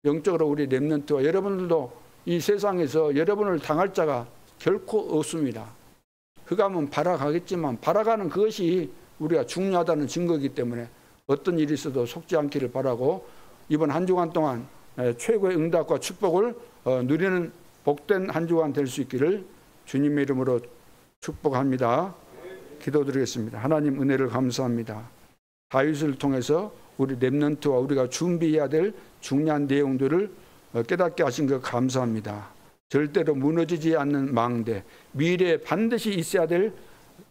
영적으로 우리 렘넌트와 여러분들도 이 세상에서 여러분을 당할 자가 결코 없습니다. 그가면 바라가겠지만 바라가는 그것이 우리가 중요하다는 증거이기 때문에 어떤 일이 있어도 속지 않기를 바라고, 이번 한 주간 동안 최고의 응답과 축복을 누리는 복된 한 주간 될 수 있기를 주님의 이름으로 축복합니다. 기도드리겠습니다. 하나님 은혜를 감사합니다. 다윗을 통해서 우리 렘넌트와 우리가 준비해야 될 중요한 내용들을 깨닫게 하신 것 감사합니다. 절대로 무너지지 않는 망대, 미래에 반드시 있어야 될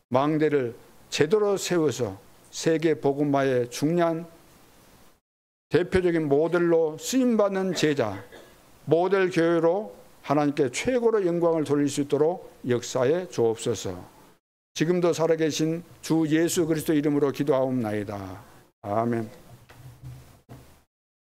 망대를 제대로 세워서 세계 복음화의 중요한 대표적인 모델로 쓰임받는 제자, 모델 교회로 하나님께 최고로 영광을 돌릴 수 있도록 역사에 주옵소서. 지금도 살아계신 주 예수 그리스도 이름으로 기도하옵나이다. 아멘.